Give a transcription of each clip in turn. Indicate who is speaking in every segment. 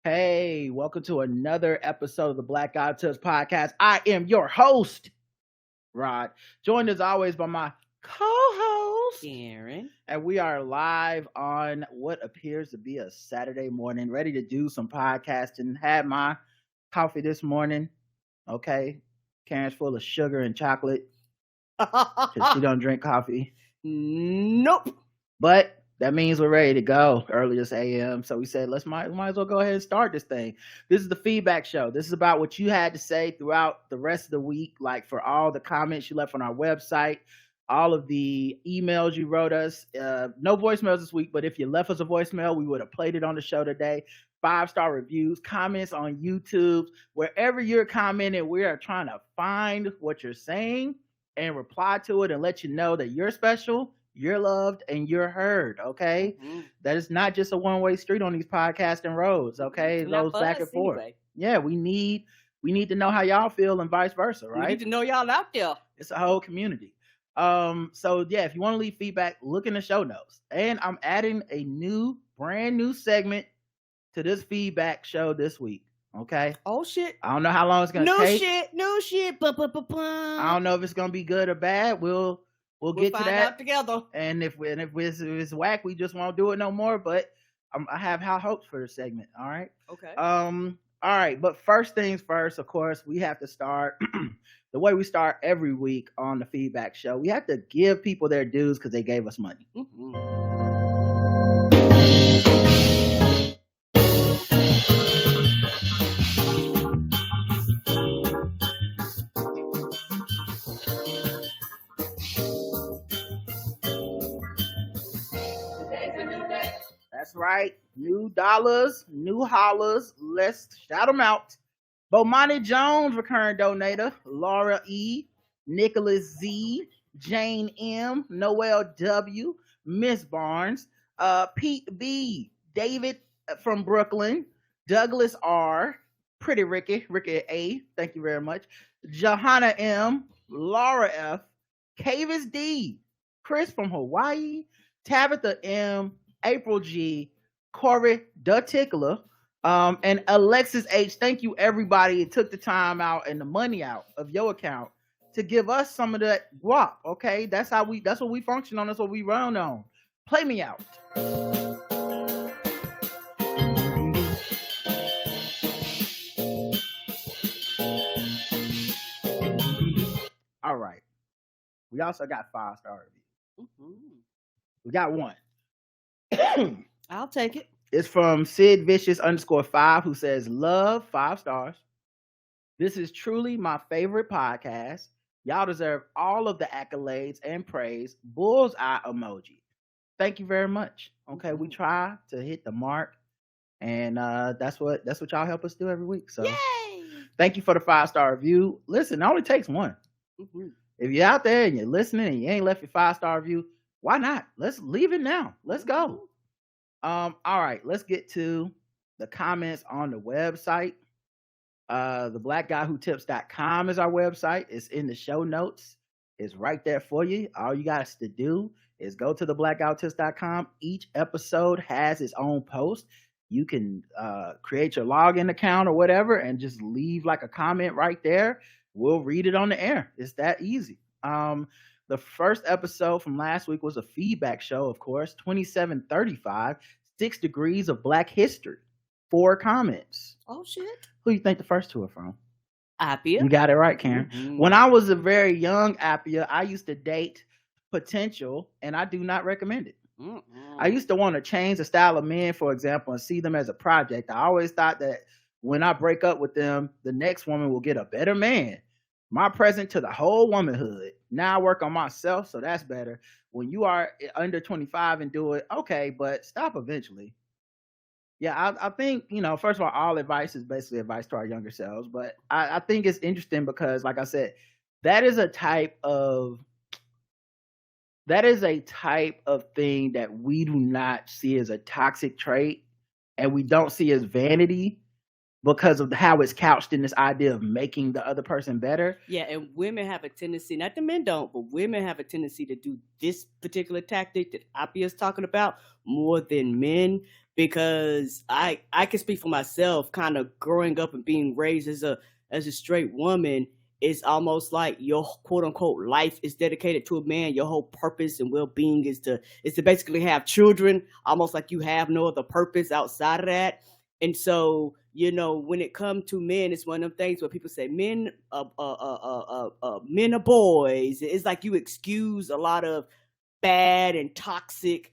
Speaker 1: Hey, welcome to another episode of the Black Guy Tips Podcast. I am your host, Rod, joined as always by my co-host,
Speaker 2: Karen.
Speaker 1: and we are live on what appears to be a Saturday morning, ready to do some podcasting. Had my coffee this morning, okay? Karen's full of sugar and chocolate because she don't drink coffee.
Speaker 2: Nope.
Speaker 1: But that means we're ready to go early this AM. So we said, might as well go ahead and start this thing. This is the feedback show. This is about what you had to say throughout the rest of the week, like for all the comments you left on our website, all of the emails you wrote us. No voicemails this week, but if you left us a voicemail, we would have played it on the show today. 5-star reviews, comments on YouTube, wherever you're commenting, we are trying to find what you're saying and reply to it and let you know that you're special, you're loved, and you're heard, okay? Mm-hmm. That is not just a one-way street on these podcasting roads, okay? It goes back and forth. Anyway. Yeah, we need to know how y'all feel and vice versa, right?
Speaker 2: We need to know y'all out there.
Speaker 1: It's a whole community. So yeah, if you want to leave feedback, look in the show notes. And I'm adding a brand new segment to this feedback show this week. Okay.
Speaker 2: Oh shit.
Speaker 1: I don't know how long it's gonna take.
Speaker 2: No shit.
Speaker 1: I don't know if it's gonna be good or bad. We'll get to that
Speaker 2: out together.
Speaker 1: And if it's whack, we just won't do it no more. But I have high hopes for the segment. All right.
Speaker 2: Okay.
Speaker 1: All right. But first things first, of course, we have to start the way we start every week on the feedback show. We have to give people their dues because they gave us money. Mm-hmm. That's right. New dollars, new hollers. Let's shout them out. Bomani Jones, recurring donator. Laura E. Nicholas Z. Jane M. Noel W. Miss Barnes. Pete B. David from Brooklyn. Douglas R. Pretty Ricky A. Thank you very much. Johanna M. Laura F. Kavis D. Chris from Hawaii. Tabitha M. April G, Corey the Tickler, and Alexis H. Thank you, everybody. It took the time out and the money out of your account to give us some of that guap. Okay, that's what we function on. That's what we run on. Play me out. All right. We also got 5-star reviews. Mm-hmm. We got one.
Speaker 2: I'll take it.
Speaker 1: It's from Sid Vicious _5 who says, love, 5 stars. This is truly my favorite podcast. Y'all deserve all of the accolades and praise. Bullseye emoji. Thank you very much. Okay, we try to hit the mark, and that's what y'all help us do every week. So
Speaker 2: yay!
Speaker 1: Thank you for the 5-star review. Listen, it only takes one. Mm-hmm. If you're out there and you're listening and you ain't left your 5-star review, why not? Let's leave it now. Let's go. All right, let's get to the comments on the website. TheBlackGuyWhoTips.com is our website. It's in the show notes. It's right there for you. All you got to do is go to TheBlackGuyWhoTips.com. Each episode has its own post. You can create your login account or whatever and just leave like a comment right there. We'll read it on the air. It's that easy. The first episode from last week was a feedback show, of course, 2735, 6 Degrees of Black History. 4 comments.
Speaker 2: Oh, shit.
Speaker 1: Who do you think the first 2 are from?
Speaker 2: Appia.
Speaker 1: You got it right, Karen. Mm-hmm. When I was a very young Appia, I used to date Potential, and I do not recommend it. Mm-hmm. I used to want to change the style of men, for example, and see them as a project. I always thought that when I break up with them, the next woman will get a better man. My present to the whole womanhood. Now I work on myself, so that's better. When you are under 25 and do it, okay, but stop eventually. Yeah, I think, first of all advice is basically advice to our younger selves, but I think it's interesting because, like I said, that is a type of thing that we do not see as a toxic trait, and we don't see as vanity because of how it's couched in this idea of making the other person better.
Speaker 2: Yeah, and women have a tendency, not the men don't, but women have a tendency to do this particular tactic that Appia is talking about more than men. because I can speak for myself, kind of growing up and being raised as a straight woman. It's almost like your quote unquote life is dedicated to a man. Your whole purpose and well being is to basically have children, almost like you have no other purpose outside of that. And so, when it comes to men, it's one of them things where people say men are boys. It's like you excuse a lot of bad and toxic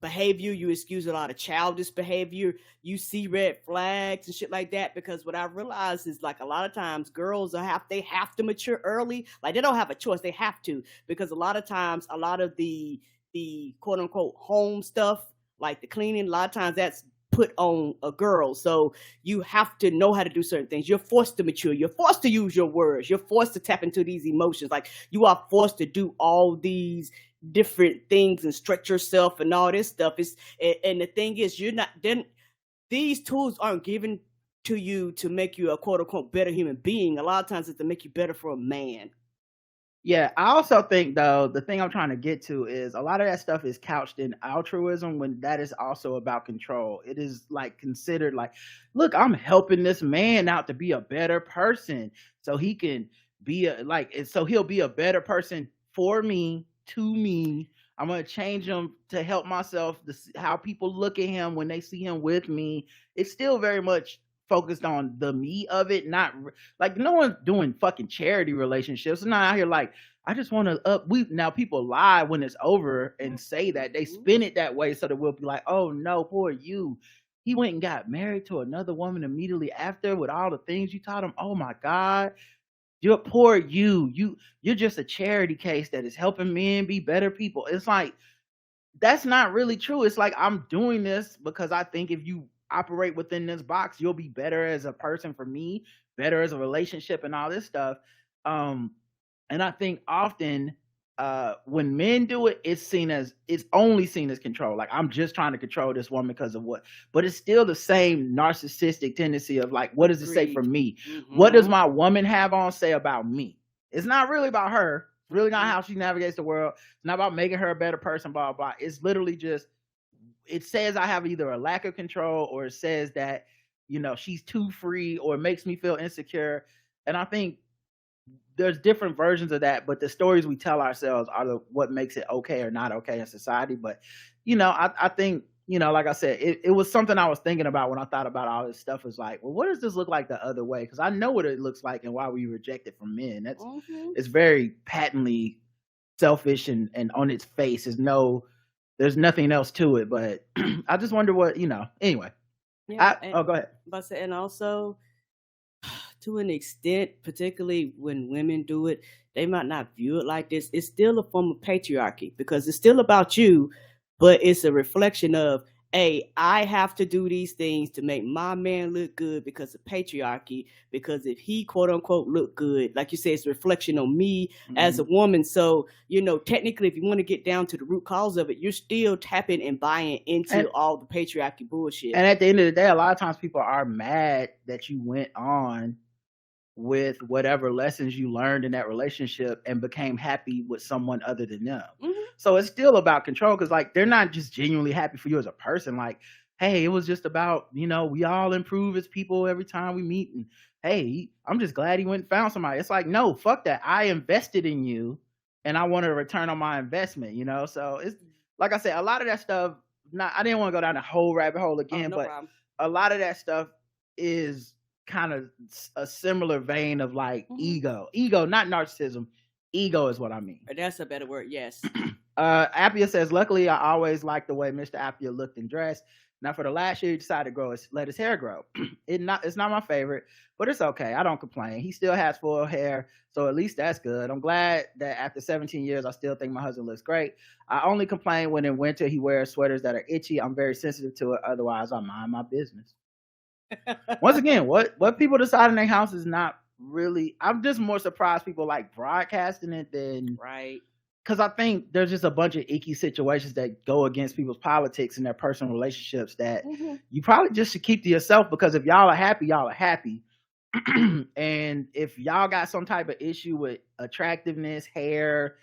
Speaker 2: behavior. You excuse a lot of childish behavior. You see red flags and shit like that, because what I realized is, like, a lot of times girls they have to mature early. Like, they don't have a choice, they have to, because a lot of times a lot of the quote unquote home stuff, like the cleaning, a lot of times that's put on a girl. So you have to know how to do certain things. You're forced to mature. You're forced to use your words. You're forced to tap into these emotions. Like, you are forced to do all these different things and stretch yourself and all this stuff. And the thing is, these tools aren't given to you to make you a quote unquote better human being. A lot of times it's to make you better for a man.
Speaker 1: Yeah, I also think, though, the thing I'm trying to get to is a lot of that stuff is couched in altruism, when that is also about control. It is like considered like, look, I'm helping this man out to be a better person, so he can be so he'll be a better person for me, to me. I'm gonna change him to help myself. How people look at him when they see him with me, it's still very much focused on the me of it, not like no one's doing fucking charity relationships. Not out here like, I just want to now people lie when it's over and say that they spin it that way so that we'll be like, oh no, poor you, he went and got married to another woman immediately after with all the things you taught him. Oh my God, you're poor you're just a charity case that is helping men be better people. It's like, that's not really true. It's like, I'm doing this because I think if you operate within this box, you'll be better as a person for me, better as a relationship and all this stuff. And I think often when men do it, it's only seen as control. Like, I'm just trying to control this woman because of what, but it's still the same narcissistic tendency of like, what does it say for me? Mm-hmm. What does my woman have on say about me? It's not really about her. It's really not how she navigates the world. It's not about making her a better person, blah, blah. It's literally just, it says I have either a lack of control, or it says that, she's too free, or it makes me feel insecure. And I think there's different versions of that, but the stories we tell ourselves are what makes it okay or not okay in society. But, I think, like I said, it was something I was thinking about when I thought about all this stuff. Is like, well, what does this look like the other way? Because I know what it looks like and why we reject it from men. That's It's very patently selfish, and on its face there's nothing else to it. But I just wonder what, anyway.
Speaker 2: Yeah,
Speaker 1: go ahead.
Speaker 2: And also, to an extent, particularly when women do it, they might not view it like this. It's still a form of patriarchy, because it's still about you, but it's a reflection of, hey, I have to do these things to make my man look good because of patriarchy. Because if he quote unquote look good, like you say, it's a reflection on me as a woman. So, technically, if you want to get down to the root cause of it, you're still tapping and buying into all the patriarchy bullshit.
Speaker 1: And at the end of the day, a lot of times people are mad that you went on with whatever lessons you learned in that relationship and became happy with someone other than them. Mm-hmm. So it's still about control, because like, they're not just genuinely happy for you as a person. Like, hey, it was just about, we all improve as people every time we meet, and hey, I'm just glad he went and found somebody. It's like, no, fuck that. I invested in you and I want a return on my investment, So it's like I said, a lot of that stuff, I didn't want to go down the whole rabbit hole again, but problem. A lot of that stuff is kind of a similar vein of like ego, not narcissism. Ego is what I mean.
Speaker 2: That's a better word. Yes.
Speaker 1: Appia says, luckily I always liked the way Mr. Appia looked and dressed. Now for the last year he decided to let his hair grow. It's not my favorite, but it's okay. I don't complain. He still has full hair, so at least that's good. I'm glad that after 17 years I still think my husband looks great. I only complain when in winter he wears sweaters that are itchy. I'm very sensitive to it. Otherwise I mind my business. Once again, what people decide in their house is not really. I'm just more surprised people like broadcasting it than
Speaker 2: right.
Speaker 1: Because I think there's just a bunch of icky situations that go against people's politics and their personal relationships that you probably just should keep to yourself. Because if y'all are happy, y'all are happy. And if y'all got some type of issue with attractiveness, hair,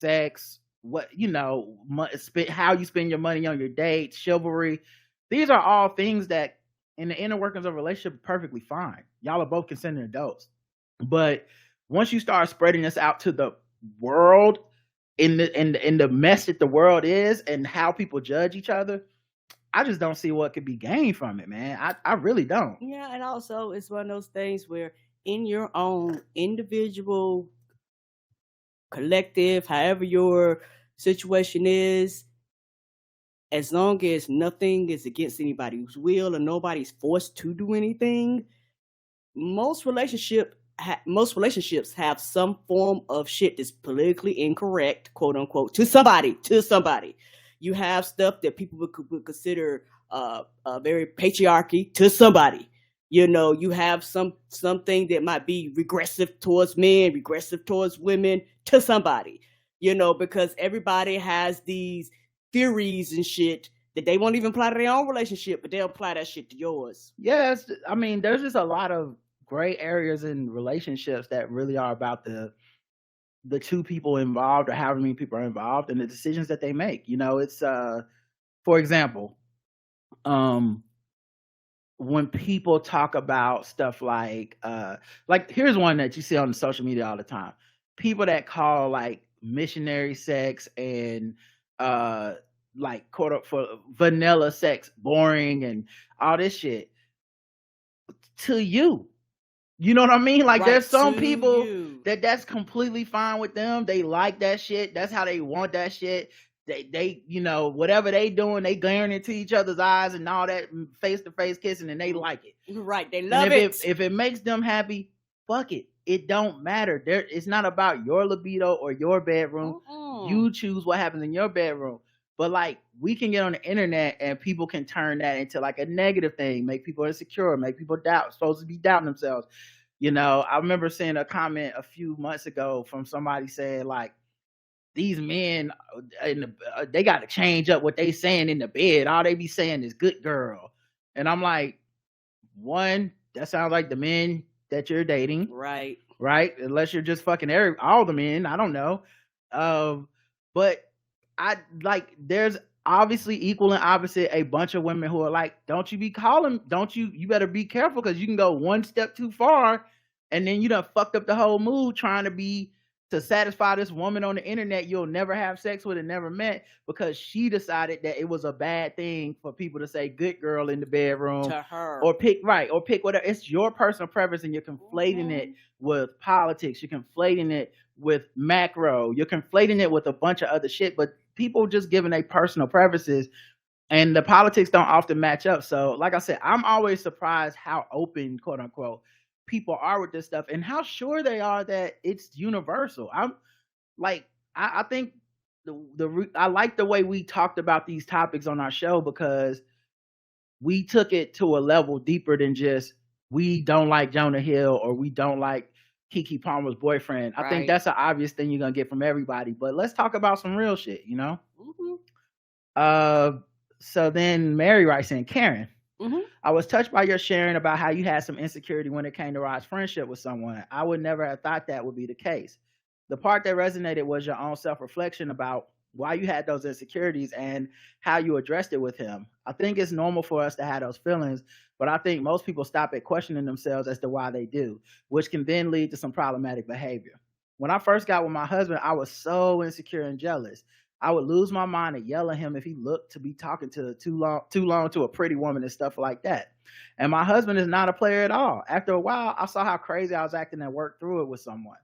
Speaker 1: sex, how you spend your money on your dates, chivalry, These are all things that in the inner workings of a relationship are perfectly fine. Y'all are both consenting adults. But once you start spreading this out to the world, in the mess that the world is and how people judge each other, I just don't see what could be gained from it, man. I really don't.
Speaker 2: Yeah, and also it's one of those things where in your own individual, collective, however your situation is, as long as nothing is against anybody's will or nobody's forced to do anything, most relationships have some form of shit that's politically incorrect, quote unquote, to somebody. You have stuff that people would consider very patriarchy to somebody. You know, you have something that might be regressive towards men, regressive towards women to somebody. You know, because everybody has these theories and shit that they won't even apply to their own relationship, but they'll apply that shit to yours.
Speaker 1: Yes, I mean, there's just a lot of gray areas in relationships that really are about the two people involved or however many people are involved and the decisions that they make. You know, it's for example, when people talk about stuff like here's one that you see on the social media all the time. People that call like missionary sex and like quote unquote vanilla sex boring and all this shit to you. You know what I mean? Like, right, there's some people that's completely fine with them. They like that shit. That's how they want that shit. They you know, whatever they doing, they glaring into each other's eyes and all that face-to-face kissing, and they like it.
Speaker 2: Right, they love it.
Speaker 1: If it makes them happy, fuck it. It don't matter. It's not about your libido or your bedroom. You choose what happens in your bedroom. But like, we can get on the internet and people can turn that into like a negative thing, make people insecure, make people supposed to be doubting themselves. You know, I remember seeing a comment a few months ago from somebody saying like, these men, they got to change up what they saying in the bed. All they be saying is good girl. And I'm like, one, that sounds like the men that you're dating.
Speaker 2: Right.
Speaker 1: Right. Unless you're just fucking all the men. I don't know. But I like, there's obviously equal and opposite a bunch of women who are like, you better be careful because you can go one step too far and then you done fucked up the whole mood trying to satisfy this woman on the internet you'll never have sex with and never met because she decided that it was a bad thing for people to say good girl in the bedroom
Speaker 2: to her
Speaker 1: or pick whatever. It's your personal preference and you're conflating it with politics. You're conflating it with macro. You're conflating it with a bunch of other shit, but people just giving their personal preferences and the politics don't often match up. So like I said, I'm always surprised how open, quote unquote, people are with this stuff and how sure they are that it's universal. I'm like, I think I like the way we talked about these topics on our show because we took it to a level deeper than just we don't like Jonah Hill or we don't like Keke Palmer's boyfriend. I think that's an obvious thing you're gonna get from everybody. But let's talk about some real shit, you know? So then Mary writes in, Karen, I was touched by your sharing about how you had some insecurity when it came to Rod's friendship with someone. I would never have thought that would be the case. The part that resonated was your own self-reflection about why you had those insecurities and how you addressed it with him. I think it's normal for us to have those feelings, but I think most people stop at questioning themselves as to why they do, which can then lead to some problematic behavior. When I first got with my husband, I was so insecure and jealous. I would lose my mind and yell at him if he looked to be talking to too long to a pretty woman and stuff like that. And my husband is not a player at all. After a while, I saw how crazy I was acting and worked through it with someone.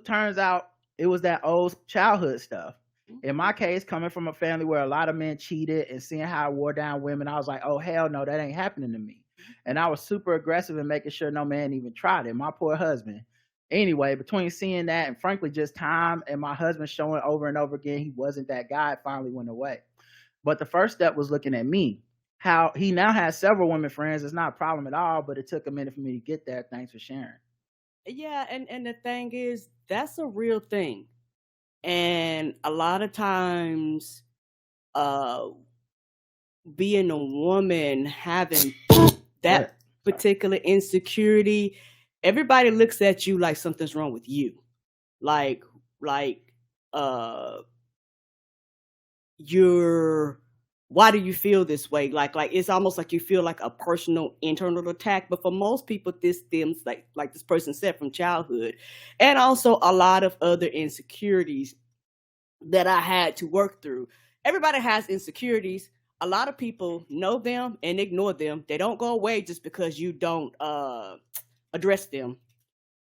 Speaker 1: Turns out it was that old childhood stuff. In my case, coming from a family where a lot of men cheated and seeing how I wore down women, I was like, oh, hell no, that ain't happening to me. And I was super aggressive in making sure no man even tried it. My poor husband. Anyway, between seeing that and frankly just time and my husband showing over and over again he wasn't that guy, it finally went away. But the first step was looking at me. How he now has several women friends is not a problem at all, but it took a minute for me to get there. Thanks for sharing.
Speaker 2: Yeah, and the thing is, that's a real thing. And a lot of times, being a woman, having that particular insecurity, everybody looks at you like something's wrong with you. Like you're why do you feel this way? Like it's almost like you feel like a personal internal attack. But for most people, this stems like this person said, from childhood, and also a lot of other insecurities that I had to work through. Everybody has insecurities. A lot of people know them and ignore them. They don't go away just because you don't address them.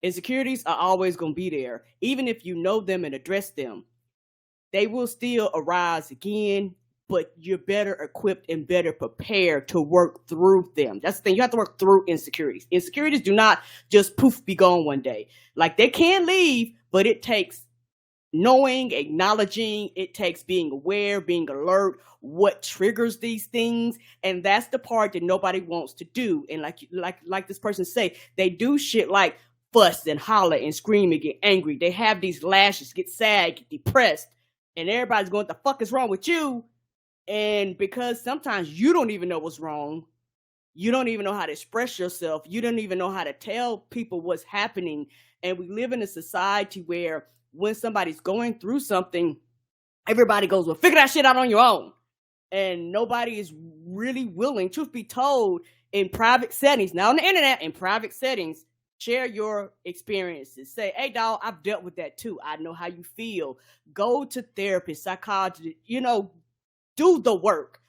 Speaker 2: Insecurities are always going to be there. Even if you know them and address them, they will still arise again, but you're better equipped and better prepared to work through them. That's the thing. You have to work through insecurities. Insecurities do not just poof, be gone one day. Like, they can leave, but it takes knowing, acknowledging, it takes being aware, being alert, what triggers these things. And that's the part that nobody wants to do. And like this person say, they do shit like fuss and holler and scream and get angry. They have these lashes, get sad, get depressed, and everybody's going, the fuck is wrong with you? And because sometimes you don't even know what's wrong, you don't even know how to express yourself, you don't even know how to tell people what's happening. And we live in a society where when somebody's going through something, everybody goes, well, figure that shit out on your own. And nobody is really willing, truth be told, in private settings, now on the internet, in private settings, share your experiences. Say, hey, dog, I've dealt with that too. I know how you feel. Go to therapists, psychologists, do the work.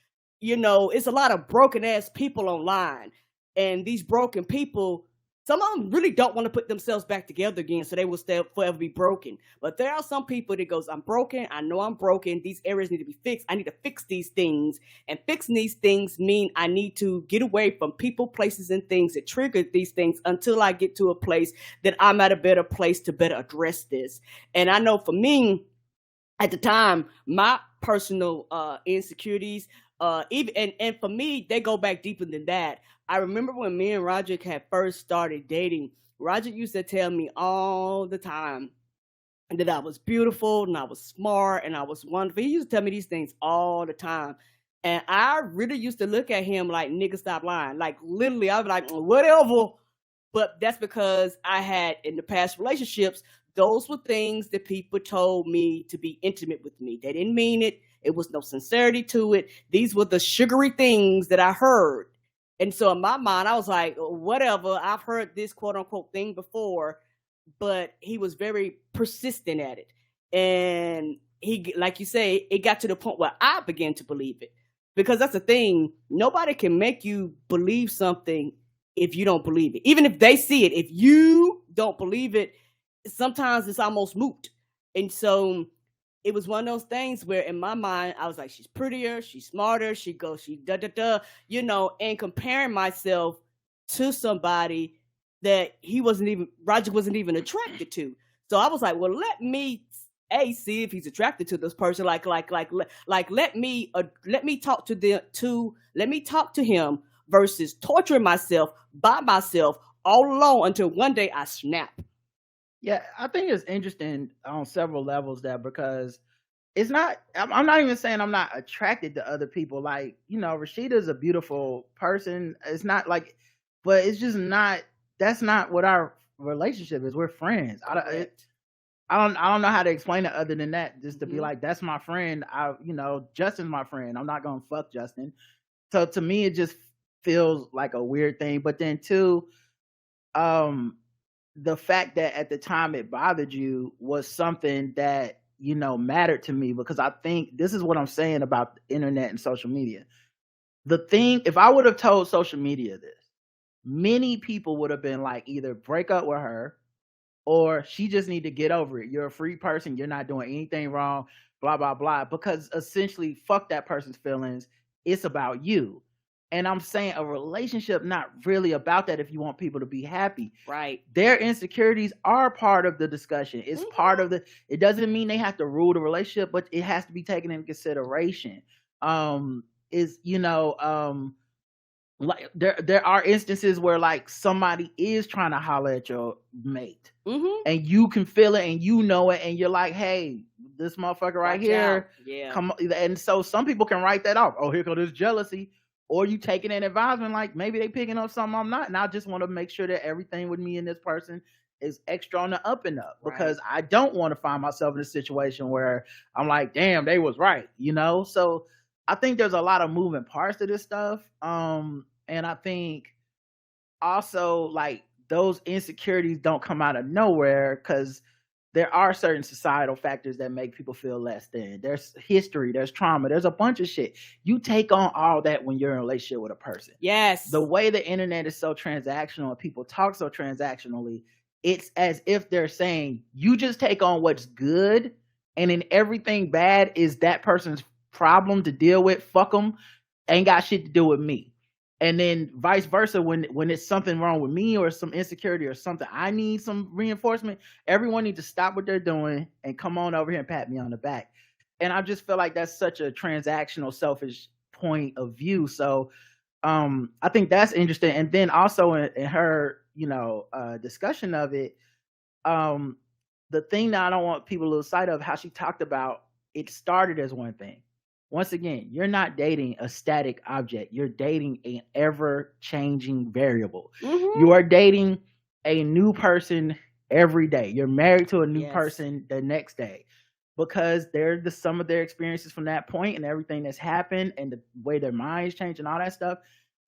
Speaker 2: It's a lot of broken ass people online. And these broken people, some of them really don't want to put themselves back together again, so they will forever be broken. But there are some people that goes, I'm broken. I know I'm broken. These areas need to be fixed. I need to fix these things. And fixing these things mean I need to get away from people, places, and things that trigger these things until I get to a place that I'm at a better place to better address this. And I know for me, at the time, my personal insecurities, and for me, they go back deeper than that. I remember when me and Roger had first started dating, Roger used to tell me all the time that I was beautiful and I was smart and I was wonderful. He used to tell me these things all the time. And I really used to look at him like, nigga, stop lying. Like, literally, I was like, whatever. But that's because I had, in the past relationships, those were things that people told me to be intimate with me. They didn't mean it. It was no sincerity to it. These were the sugary things that I heard. And so in my mind, I was like, whatever, I've heard this quote unquote thing before, but he was very persistent at it. And he, like you say, it got to the point where I began to believe it. Because that's the thing, nobody can make you believe something if you don't believe it. Even if they see it, if you don't believe it, sometimes it's almost moot. And so it was one of those things where in my mind, I was like, she's prettier, she's smarter, she and comparing myself to somebody that Roger wasn't even attracted to. So I was like, well, let me see if he's attracted to this person. Let me talk to him versus torturing myself by myself all alone until one day I snap.
Speaker 1: Yeah, I think it's interesting on several levels because it's not, I'm not even saying I'm not attracted to other people. Like, Rashida's a beautiful person. It's not like, but it's just not, that's not what our relationship is. We're friends. I don't know how to explain it other than that. Just to be like, that's my friend. Justin's my friend. I'm not going to fuck Justin. So to me, it just feels like a weird thing. But then too, the fact that at the time it bothered you was something that, mattered to me, because I think this is what I'm saying about the internet and social media. The thing, if I would have told social media this, many people would have been like, either break up with her or she just need to get over it. You're a free person. You're not doing anything wrong, blah, blah, blah. Because essentially, fuck that person's feelings. It's about you. And I'm saying a relationship not really about that if you want people to be happy. Right. Their insecurities are part of the discussion. It's part of it doesn't mean they have to rule the relationship, but it has to be taken into consideration. Like there are instances where like somebody is trying to holler at your mate, and you can feel it and it, and you're like, hey, this motherfucker right here, come on. And so some people can write that off. Oh, here goes this jealousy. Or you taking an advisement like maybe they picking up something I'm not, and I just want to make sure that everything with me and this person is extra on the up and up, because I don't want to find myself in a situation where I'm like, damn, they was right, So I think there's a lot of moving parts to this stuff. And I think also like those insecurities don't come out of nowhere because there are certain societal factors that make people feel less than. There's history, there's trauma, there's a bunch of shit. You take on all that when you're in a relationship with a person.
Speaker 2: Yes.
Speaker 1: The way the internet is so transactional and people talk so transactionally, it's as if they're saying you just take on what's good, and then everything bad is that person's problem to deal with. Fuck them, ain't got shit to do with me. And then vice versa, when it's something wrong with me or some insecurity or something I need some reinforcement, everyone needs to stop what they're doing and come on over here and pat me on the back. And I just feel like that's such a transactional, selfish point of view. So I think that's interesting. And then also in her, discussion of it, the thing that I don't want people to lose sight of, how she talked about it started as one thing. Once again, you're not dating a static object. You're dating an ever-changing variable.
Speaker 2: Mhm.
Speaker 1: You are dating a new person every day. You're married to a new
Speaker 2: Yes.
Speaker 1: person the next day because they're the sum of their experiences from that point and everything that's happened and the way their minds change and all that stuff.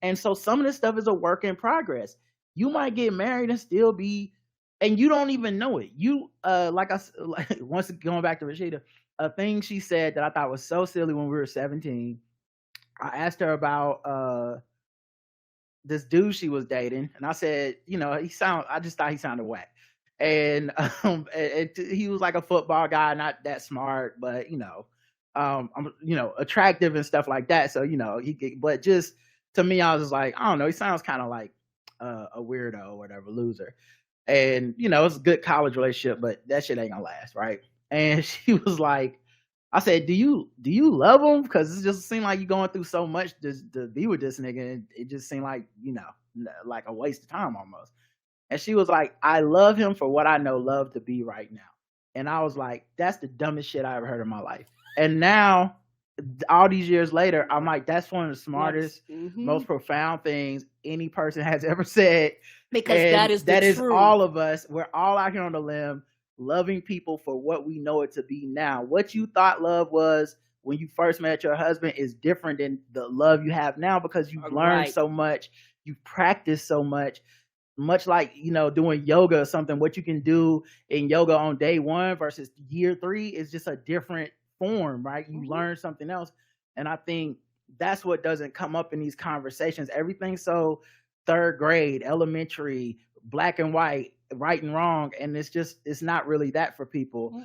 Speaker 1: And so some of this stuff is a work in progress. You might get married and still be, and you don't even know it. You, once going back to Rashida, a thing she said that I thought was so silly when we were 17. I asked her about this dude she was dating, and I said, I just thought he sounded whack. And he was like a football guy, not that smart, but attractive and stuff like that. So but just to me, I was just like, I don't know, he sounds kind of like a weirdo or whatever, loser. And it's a good college relationship, but that shit ain't gonna last, right? And she was like, I said, do you love him? Because it just seemed like you're going through so much to be with this nigga. And it just seemed like, like a waste of time almost. And she was like, I love him for what I know love to be right now. And I was like, that's the dumbest shit I ever heard in my life. And now, all these years later, I'm like, that's one of the smartest, most profound things any person has ever said.
Speaker 2: Because that is
Speaker 1: all of us. We're all out here on the limb, loving people for what we know it to be now. What you thought love was when you first met your husband is different than the love you have now because you've learned so much, you've practiced so much. Much like, doing yoga or something, what you can do in yoga on day 1 versus year 3 is just a different form, right? You learn something else. And I think that's what doesn't come up in these conversations. Everything's so third grade, elementary, black and white, right and wrong. And it's not really that for people.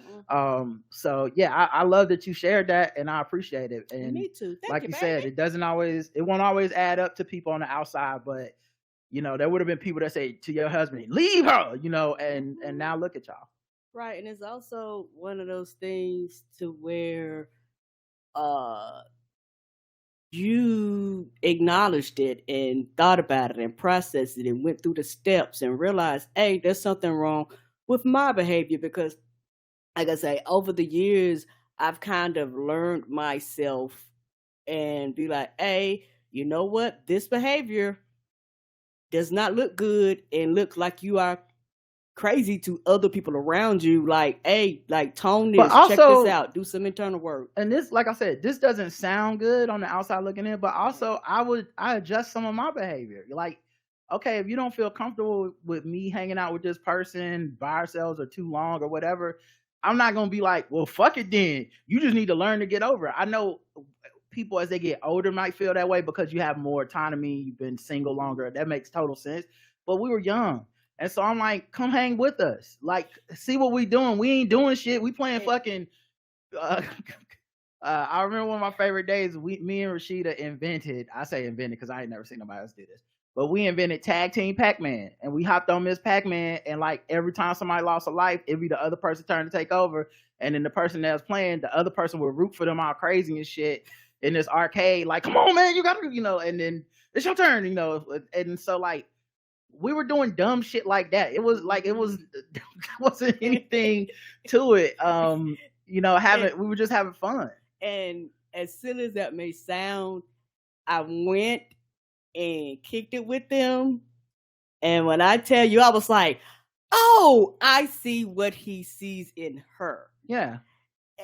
Speaker 1: So yeah, I love that you shared that and I appreciate it. And
Speaker 2: me too.
Speaker 1: Like you said, it won't always add up to people on the outside, but there would have been people that say to your husband, leave her, and now look at y'all.
Speaker 2: Right. And it's also one of those things to where you acknowledged it and thought about it and processed it and went through the steps and realized, hey, there's something wrong with my behavior. Because, like I say, over the years, I've kind of learned myself and be like, hey, you know what? This behavior does not look good and looks like you are crazy to other people around you. Like, hey, like tone this, check this out, do some internal work.
Speaker 1: And this, like I said, this doesn't sound good on the outside looking in, but also I adjust some of my behavior. Like, okay, if you don't feel comfortable with me hanging out with this person by ourselves or too long or whatever, I'm not going to be like, well, fuck it then. You just need to learn to get over it. I know people as they get older might feel that way because you have more autonomy, you've been single longer. That makes total sense. But we were young. And so I'm like, come hang with us. Like, see what we doing. We ain't doing shit. We playing fucking I remember one of my favorite days, me and Rashida invented, I say invented because I ain't never seen nobody else do this, but we invented Tag Team Pac-Man. And we hopped on Miss Pac-Man, and like every time somebody lost a life, it'd be the other person's turn to take over. And then the person that was playing, the other person would root for them all crazy and shit in this arcade, like, come on, man, you gotta, and then it's your turn, and so like we were doing dumb shit like that. It wasn't anything to it. We were just having fun.
Speaker 2: And as silly as that may sound, I went and kicked it with them. And when I tell you, I was like, oh, I see what he sees in her.
Speaker 1: Yeah.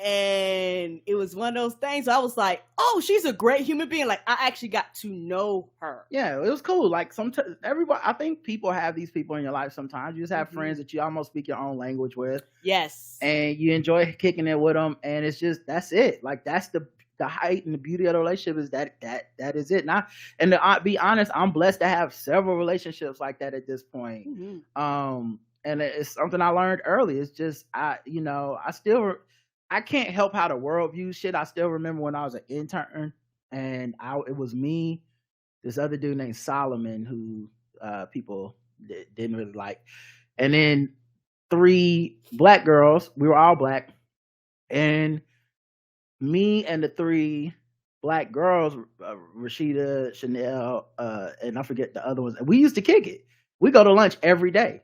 Speaker 2: And it was one of those things. I was like, oh, she's a great human being. Like, I actually got to know her.
Speaker 1: Yeah, it was cool. Like, sometimes everybody, I think people have these people in your life sometimes. You just have friends that you almost speak your own language with.
Speaker 2: Yes.
Speaker 1: And you enjoy kicking it with them. And it's just, that's it. Like, that's the height and the beauty of the relationship is that is it. And to be honest, I'm blessed to have several relationships like that at this point. And it's something I learned early. It's just, I can't help how the world views shit. I still remember when I was an intern and it was me, this other dude named Solomon who people didn't really like. And then 3 black girls, we were all black. And me and the 3 black girls, Rashida, Chanel, and I forget the other ones. We used to kick it. We go to lunch every day.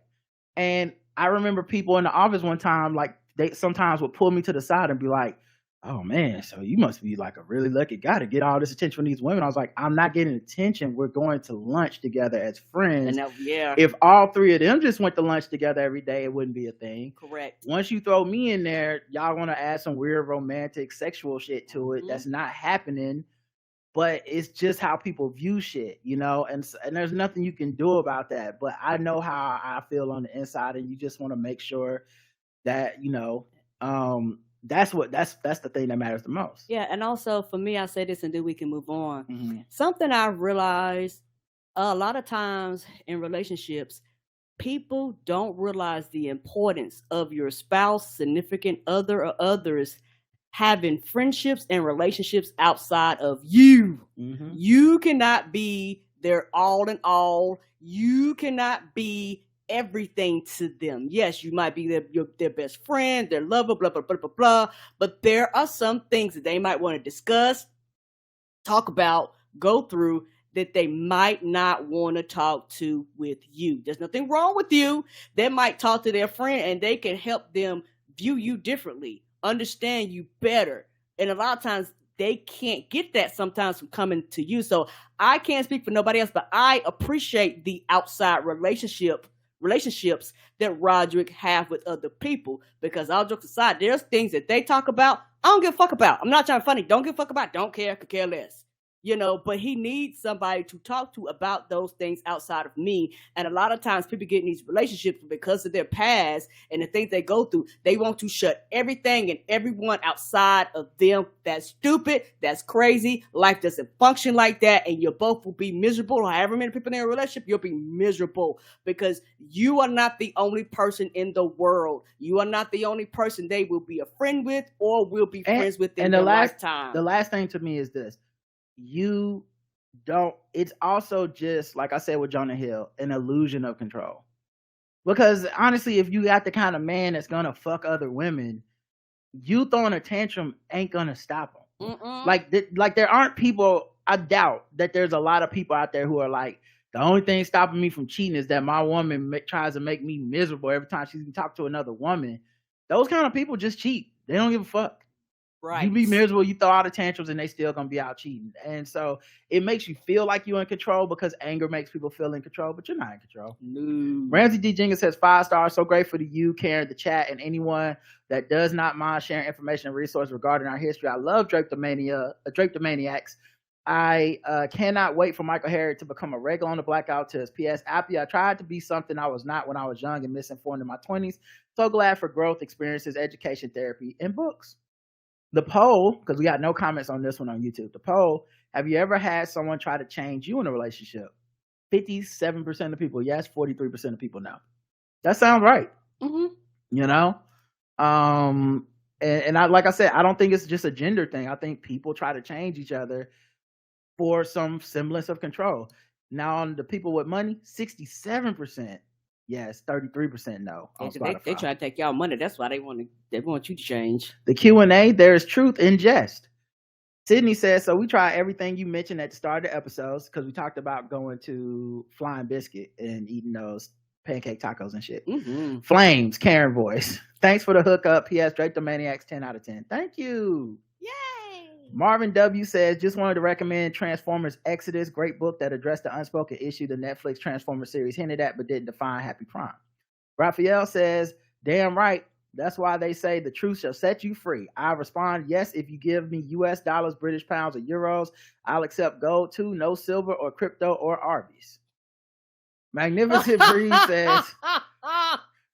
Speaker 1: And I remember people in the office one time, like, they sometimes would pull me to the side and be like, oh man, so you must be like a really lucky guy to get all this attention from these women. I was like, I'm not getting attention. We're going to lunch together as friends. If all 3 of them just went to lunch together every day, it wouldn't be a thing.
Speaker 2: Correct.
Speaker 1: Once you throw me in there, y'all want to add some weird romantic sexual shit to it. That's not happening. But it's just how people view shit, and there's nothing you can do about that. But I know how I feel on the inside, and you just want to make sure that, that's the thing that matters the most.
Speaker 2: Yeah, and also for me, I say this and then we can move on. Something I realized a lot of times in relationships, people don't realize the importance of your spouse, significant other, or others having friendships and relationships outside of you. You cannot be their all in all. You cannot be everything to them. Yes, you might be their best friend, their lover, blah, blah, blah, blah, blah. But there are some things that they might want to discuss, talk about, go through that they might not want to talk to with you. There's nothing wrong with you. They might talk to their friend and they can help them view you differently, understand you better. And a lot of times they can't get that sometimes from coming to you. So I can't speak for nobody else, but I appreciate the outside relationships that Roderick have with other people, because all jokes aside, there's things that they talk about I don't give a fuck about. I'm not trying to funny. Don't give a fuck about. Don't care. Could care less. But he needs somebody to talk to about those things outside of me. And a lot of times people get in these relationships because of their past and the things they go through. They want to shut everything and everyone outside of them. That's stupid. That's crazy. Life doesn't function like that. And you both will be miserable. However many people in a relationship, you'll be miserable because you are not the only person in the world. You are not the only person they will be a friend with or will be friends with in their lifetime.
Speaker 1: The last thing to me is this. It's also just, like I said with Jonah Hill, an illusion of control. Because honestly, if you got the kind of man that's gonna fuck other women, you throwing a tantrum ain't gonna stop him. Like there aren't people, I doubt that there's a lot of people out there who are like, the only thing stopping me from cheating is that my woman tries to make me miserable every time she talks to another woman. Those kind of people just cheat. They don't give a fuck. Right. You be miserable, you throw out the tantrums, and they still gonna be out cheating. And so it makes you feel like you're in control because anger makes people feel in control, but you're not in control. No. Ramsey D. Jenkins says 5 stars. So grateful to you, Karen, the chat, and anyone that does not mind sharing information and resources regarding our history. I love Draptomaniacs. I cannot wait for Michael Harriot to become a regular on the Blackout Test. P.S. Appy, I tried to be something I was not when I was young and misinformed in my 20s. So glad for growth, experiences, education, therapy, and books. The poll, because we got no comments on this one on YouTube. The poll, have you ever had someone try to change you in a relationship? 57% of people yes, 43% of people no. That sounds right. And I, like I said, I don't think it's just a gender thing. I think people try to change each other for some semblance of control. Now, on the people with money, 67% yes, 33% no.
Speaker 2: They try to take y'all money. That's why they want you to change.
Speaker 1: The Q&A, there's truth in jest. Sydney says, so we try everything you mentioned at the start of the episodes because we talked about going to Flying Biscuit and eating those pancake tacos and shit. Flames, Karen voice. Thanks for the hookup. P.S. Draptomaniacs 10 out of 10. Thank you.
Speaker 2: Yay.
Speaker 1: Marvin W. says, just wanted to recommend Transformers Exodus. Great book that addressed the unspoken issue the Netflix Transformers series hinted at but didn't define Happy Prime. Raphael says, damn right. That's why they say the truth shall set you free. I respond, yes, if you give me US dollars, British pounds, or euros, I'll accept gold too, no silver or crypto or Arby's. Magnificent Breeze says,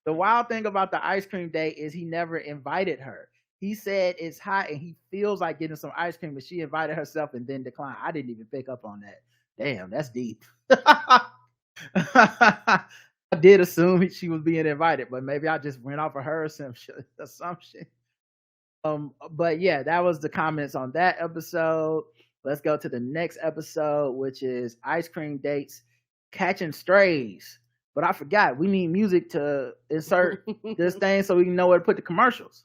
Speaker 1: the wild thing about the ice cream date is he never invited her. He said it's hot and he feels like getting some ice cream, but she invited herself and then declined. I didn't even pick up on that. Damn, that's deep. I did assume she was being invited, but maybe I just went off of her assumption. But yeah, that was the comments on that episode. Let's go to the next episode, which is ice cream dates, catching strays. But I forgot we need music to insert this thing so we can know where to put the commercials.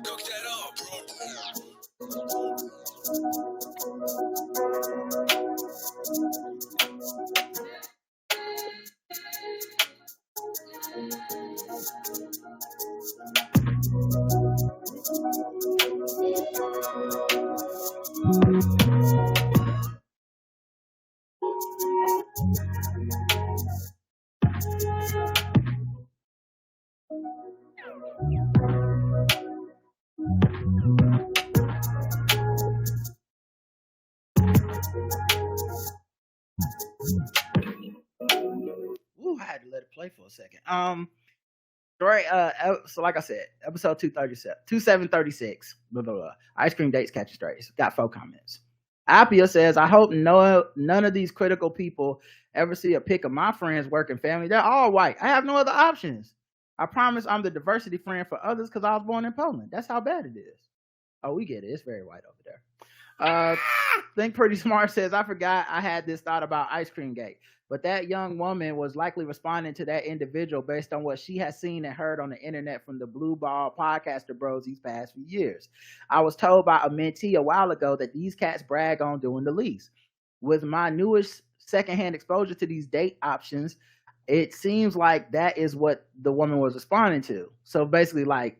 Speaker 1: Cook that up, Ooh, I had to let it play for a second. So like I said, episode 2736, blah, blah, blah. Ice cream dates, catching strays. Got 4 comments. Appia says, I hope none of these critical people ever see a pic of my friends' work and family. They're all white. I have no other options. I promise I'm the diversity friend for others because I was born in Poland. That's how bad it is. Oh, we get it. It's very white over there. Think Pretty Smart says, I forgot I had this thought about ice cream gate, but that young woman was likely responding to that individual based on what she has seen and heard on the internet from the Blue Ball podcaster bros these past few years. I was told by a mentee a while ago that these cats brag on doing the least. With my newest secondhand exposure to these date options, it seems like that is what the woman was responding to. So basically, like,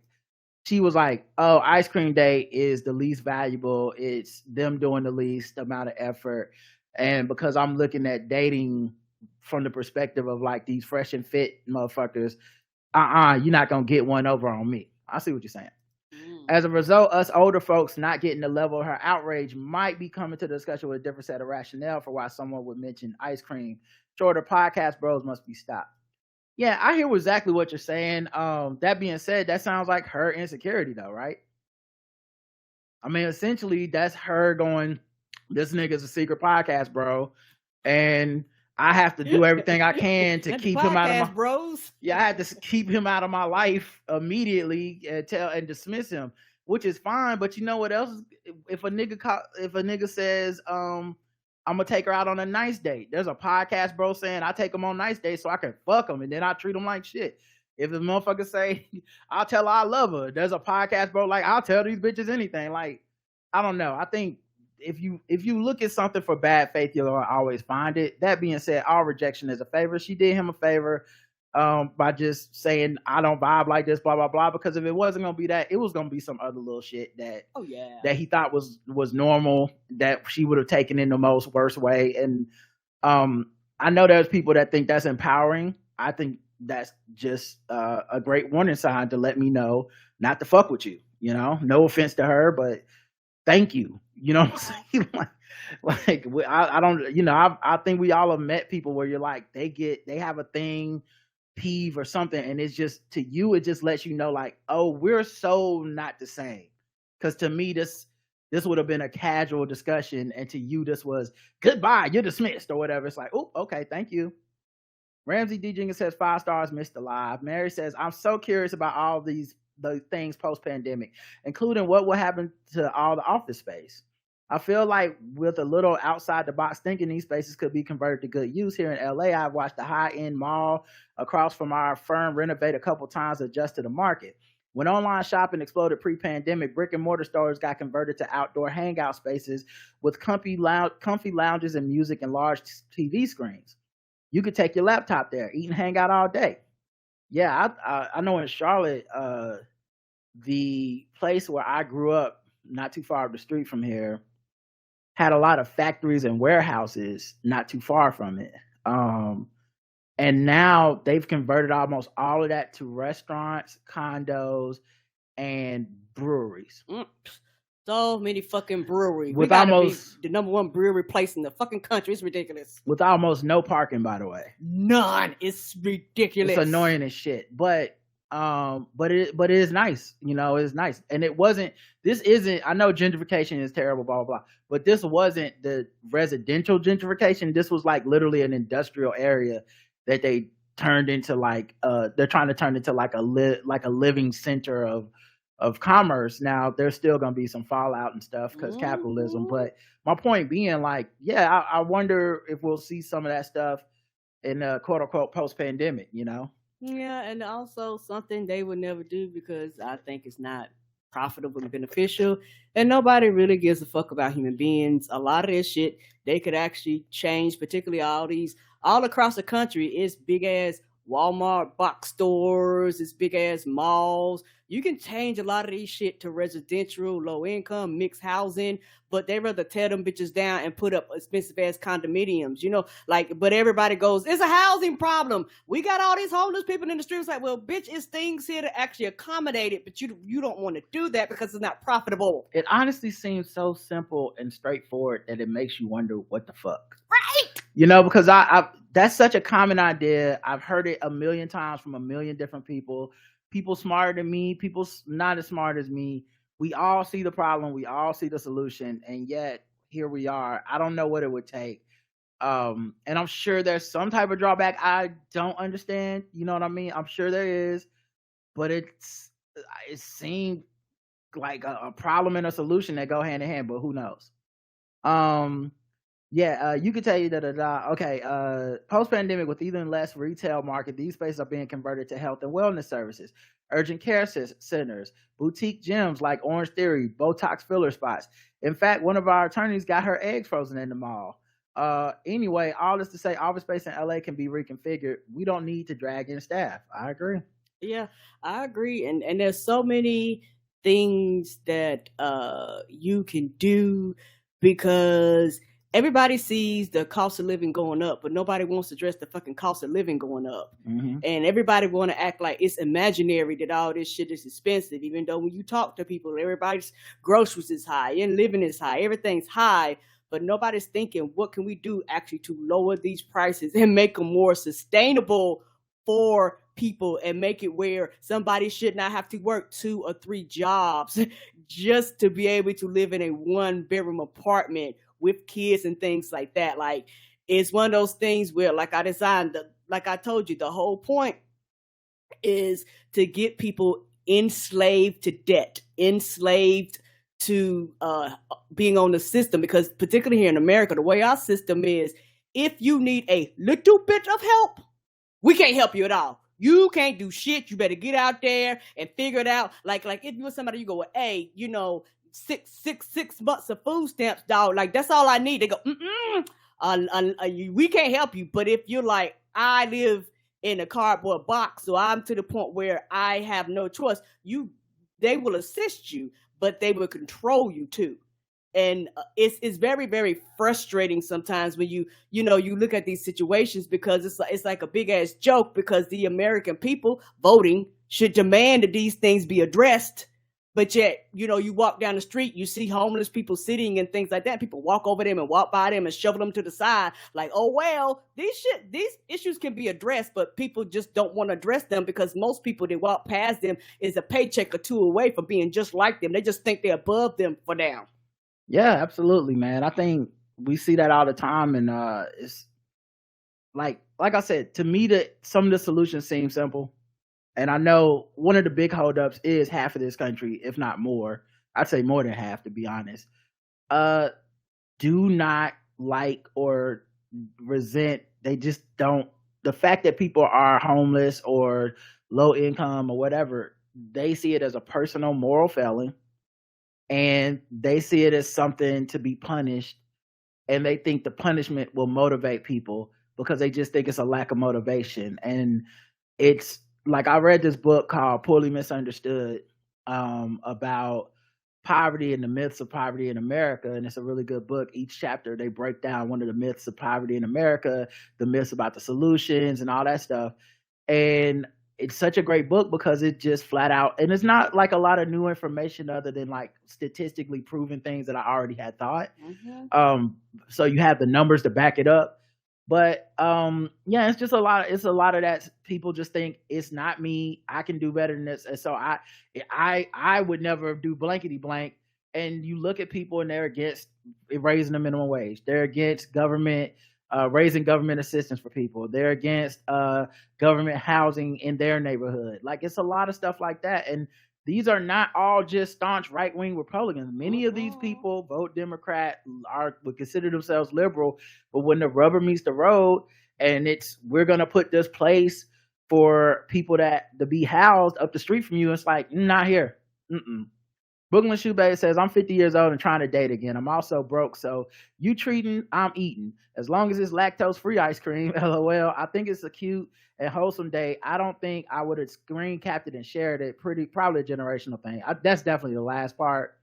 Speaker 1: she was like, oh, ice cream date is the least valuable. It's them doing the least amount of effort. And because I'm looking at dating from the perspective of like these fresh and fit motherfuckers, you're not going to get one over on me. I see what you're saying. As a result, us older folks not getting the level of her outrage might be coming to the discussion with a different set of rationale for why someone would mention ice cream. Shorter podcast bros must be stopped. Yeah, I hear exactly what you're saying. That being said, that sounds like her insecurity though, right? I mean, essentially that's her going, this nigga's a secret podcast, bro. And I have to do everything I can to keep him out of my bros. Yeah, I had to keep him out of my life immediately and dismiss him, which is fine. But you know what else? If a nigga says, I'm gonna take her out on a nice date. There's a podcast bro saying I take him on nice dates so I can fuck him and then I treat him like shit. If the motherfucker say I'll tell her I love her, there's a podcast bro like I'll tell these bitches anything. Like, I don't know. I think if you look at something for bad faith, you'll always find it. That being said, all rejection is a favor. She did him a favor by just saying I don't vibe like this, blah blah blah. Because if it wasn't gonna be that, it was gonna be some other little shit that that he thought was normal that she would have taken in the most worst way. And I know there's people that think that's empowering. I think that's just a great warning sign to let me know not to fuck with you. You know, no offense to her, but thank you. You know what I'm saying? I don't. You know, I think we all have met people where you're like they have a thing. Peeve or something, and it's just to you it just lets you know like, oh, we're so not the same. Because to me this would have been a casual discussion, and to you this was goodbye, you're dismissed or whatever. It's like, oh, okay, thank you. Ramsey D. Jenkins says 5 stars, missed alive. Mary says, I'm so curious about all the things post-pandemic, including what will happen to all the office space. I feel like with a little outside the box thinking, these spaces could be converted to good use. Here in LA, I've watched the high-end mall across from our firm renovate a couple times, adjust to the market. When online shopping exploded pre-pandemic, brick and mortar stores got converted to outdoor hangout spaces with comfy lounges and music and large TV screens. You could take your laptop there, eat and hang out all day. Yeah, I know in Charlotte, the place where I grew up, not too far up the street from here, had a lot of factories and warehouses not too far from it. And now they've converted almost all of that to restaurants, condos, and breweries.
Speaker 2: So many fucking breweries.
Speaker 1: With
Speaker 2: we gotta
Speaker 1: almost
Speaker 2: be the number one brewery place in the fucking country. It's ridiculous.
Speaker 1: With almost no parking, by the way.
Speaker 2: None. It's ridiculous.
Speaker 1: It's annoying as shit. But it is nice. You know, it's nice. And it wasn't. This isn't. I know gentrification is terrible, blah blah blah. But this wasn't the residential gentrification. This was like literally an industrial area that they turned into like. They're trying to turn into like a living center of commerce. Now there's still gonna be some fallout and stuff because capitalism. But my point being, like, yeah, I wonder if we'll see some of that stuff in quote unquote post pandemic. You know.
Speaker 2: Yeah, and also something they would never do because I think it's not profitable and beneficial, and nobody really gives a fuck about human beings. A lot of this shit they could actually change, particularly all across the country. It's big ass Walmart box stores, it's big ass malls. You can change a lot of these shit to residential, low income, mixed housing, but they rather tear them bitches down and put up expensive ass condominiums, you know, like, but everybody goes, it's a housing problem. We got all these homeless people in the streets. Like, well, bitch, it's things here to actually accommodate it, but you don't want to do that because it's not profitable.
Speaker 1: It honestly seems so simple and straightforward that it makes you wonder what the fuck.
Speaker 2: Right.
Speaker 1: You know, because I that's such a common idea. I've heard it a million times from a million different people. People smarter than me, people not as smart as me. We all see the problem. We all see the solution. And yet here we are. I don't know what it would take. And I'm sure there's some type of drawback I don't understand. You know what I mean? I'm sure there is. But it seemed like a problem and a solution that go hand in hand. But who knows? Yeah, you could tell you that. Okay, post-pandemic, with even less retail market, these spaces are being converted to health and wellness services, urgent care centers, boutique gyms like Orange Theory, Botox filler spots. In fact, one of our attorneys got her eggs frozen in the mall. Anyway, all this to say, office space in LA can be reconfigured. We don't need to drag in staff. I agree.
Speaker 2: Yeah, I agree. And there's so many things that you can do because everybody sees the cost of living going up, but nobody wants to address the fucking cost of living going up.
Speaker 1: Mm-hmm.
Speaker 2: And everybody want to act like it's imaginary that all this shit is expensive, even though when you talk to people, everybody's groceries is high and living is high. Everything's high, but nobody's thinking, what can we do actually to lower these prices and make them more sustainable for people and make it where somebody should not have to work 2 or 3 jobs just to be able to live in a 1-bedroom apartment with kids and things like that. Like, it's one of those things where, like I told you, the whole point is to get people enslaved to debt, enslaved to being on the system. Because particularly here in America, the way our system is, if you need a little bit of help, we can't help you at all. You can't do shit. You better get out there and figure it out. Like if you were somebody, you go, well, hey, you know, 6 months of food stamps, dog. Like, that's all I need. They go, we can't help you. But if you're like, I live in a cardboard box, so I'm to the point where I have no choice, they will assist you, but they will control you too. And it's very, very frustrating sometimes when you look at these situations, because it's like a big ass joke, because the American people voting should demand that these things be addressed. But yet, you walk down the street, you see homeless people sitting and things like that. People walk over them and walk by them and shovel them to the side. Like, oh, well, these issues can be addressed, but people just don't want to address them because most people that walk past them is a paycheck or 2 away from being just like them. They just think they're above them for now.
Speaker 1: Yeah, absolutely, man. I think we see that all the time. And it's like I said, to me, that some of the solutions seem simple. And I know one of the big holdups is half of this country, if not more. I'd say more than half, to be honest. Do not like or resent. They just don't. The fact that people are homeless or low income or whatever, they see it as a personal moral failing. And they see it as something to be punished. And they think the punishment will motivate people because they just think it's a lack of motivation. And it's, like, I read this book called Poorly Misunderstood about Poverty and the Myths of Poverty in America, and it's a really good book. Each chapter they break down one of the myths of poverty in America, the myths about the solutions and all that stuff. And it's such a great book because it just flat out, and it's not like a lot of new information other than like statistically proven things that I already had thought. So you have the numbers to back it up. But yeah, it's just a lot. It's a lot of that. People just think it's not me. I can do better than this, and so I would never do blankety blank. And you look at people and they're against raising the minimum wage. They're against government raising government assistance for people. They're against government housing in their neighborhood. Like it's a lot of stuff like that. And these are not all just staunch right wing Republicans. Many of these people vote Democrat, would consider themselves liberal, but when the rubber meets the road, and we're gonna put this place for people to be housed up the street from you, it's like not here. Brooklyn Shoebay says, I'm 50 years old and trying to date again. I'm also broke, so you treating, I'm eating. As long as it's lactose-free ice cream, LOL. I think it's a cute and wholesome date. I don't think I would have screen capped it and shared it. Probably a generational thing. That's definitely the last part.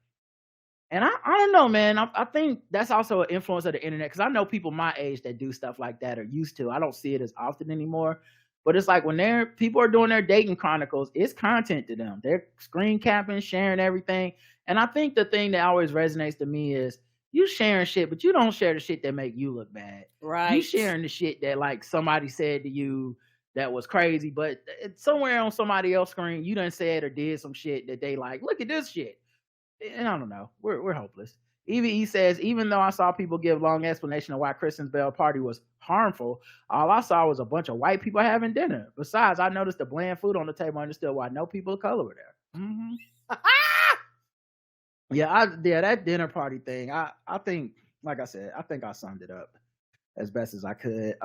Speaker 1: And I don't know, man. I think that's also an influence of the internet, because I know people my age that do stuff like that or used to. I don't see it as often anymore. But it's like when people are doing their dating chronicles, it's content to them. They're screen capping, sharing everything. And I think the thing that always resonates to me is you sharing shit, but you don't share the shit that make you look bad.
Speaker 2: Right.
Speaker 1: You sharing the shit that like somebody said to you that was crazy, but it's somewhere on somebody else's screen, you done said or did some shit that they like, look at this shit. And I don't know. We're hopeless. Eve says, even though I saw people give long explanation of why Kristen's Bell party was harmful, all I saw was a bunch of white people having dinner. Besides, I noticed the bland food on the table and understood why no people of color were there. Yeah, that dinner party thing. I think, like I said, I think I summed it up as best as I could.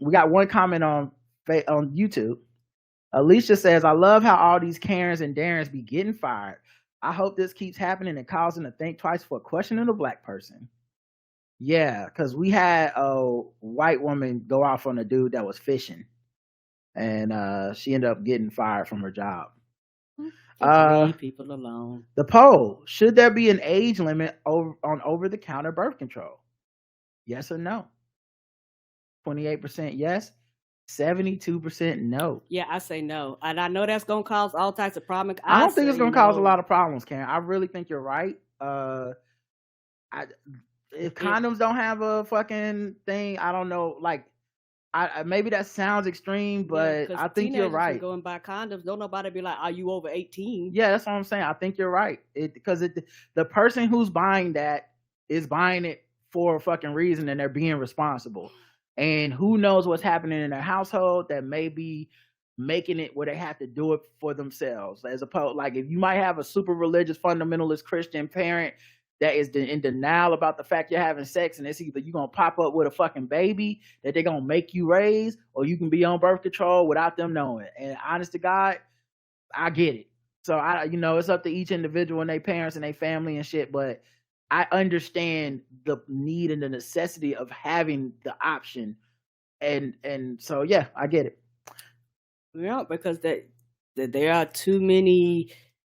Speaker 1: We got one comment on YouTube. Alicia says, I love how all these Karens and Darrens be getting fired. I hope this keeps happening and causing to think twice for questioning a black person. Yeah, because we had a white woman go off on a dude that was fishing, and she ended up getting fired from her job.
Speaker 2: Leave people alone.
Speaker 1: The poll: should there be an age limit on over-the-counter birth control? Yes or no? 28% yes. 72% no.
Speaker 2: Yeah, I say no. And I know that's going to cause all types of problems.
Speaker 1: I don't think it's going to cause a lot of problems, Karen. I really think you're right. If condoms don't have a fucking thing, I don't know. Like, maybe that sounds extreme, but I think you're right.
Speaker 2: Go and buy condoms. Don't nobody be like, are you over 18?
Speaker 1: Yeah, that's what I'm saying. I think you're right. Because the person who's buying that is buying it for a fucking reason, and they're being responsible. And who knows what's happening in their household that may be making it where they have to do it for themselves. As opposed, like if you might have a super religious fundamentalist Christian parent that is in denial about the fact you're having sex, and it's either you're going to pop up with a fucking baby that they're going to make you raise, or you can be on birth control without them knowing. And honest to God, I get it. So it's up to each individual and their parents and their family and shit, but I understand the need and the necessity of having the option. And so, yeah, I get it.
Speaker 2: Yeah, because there are too many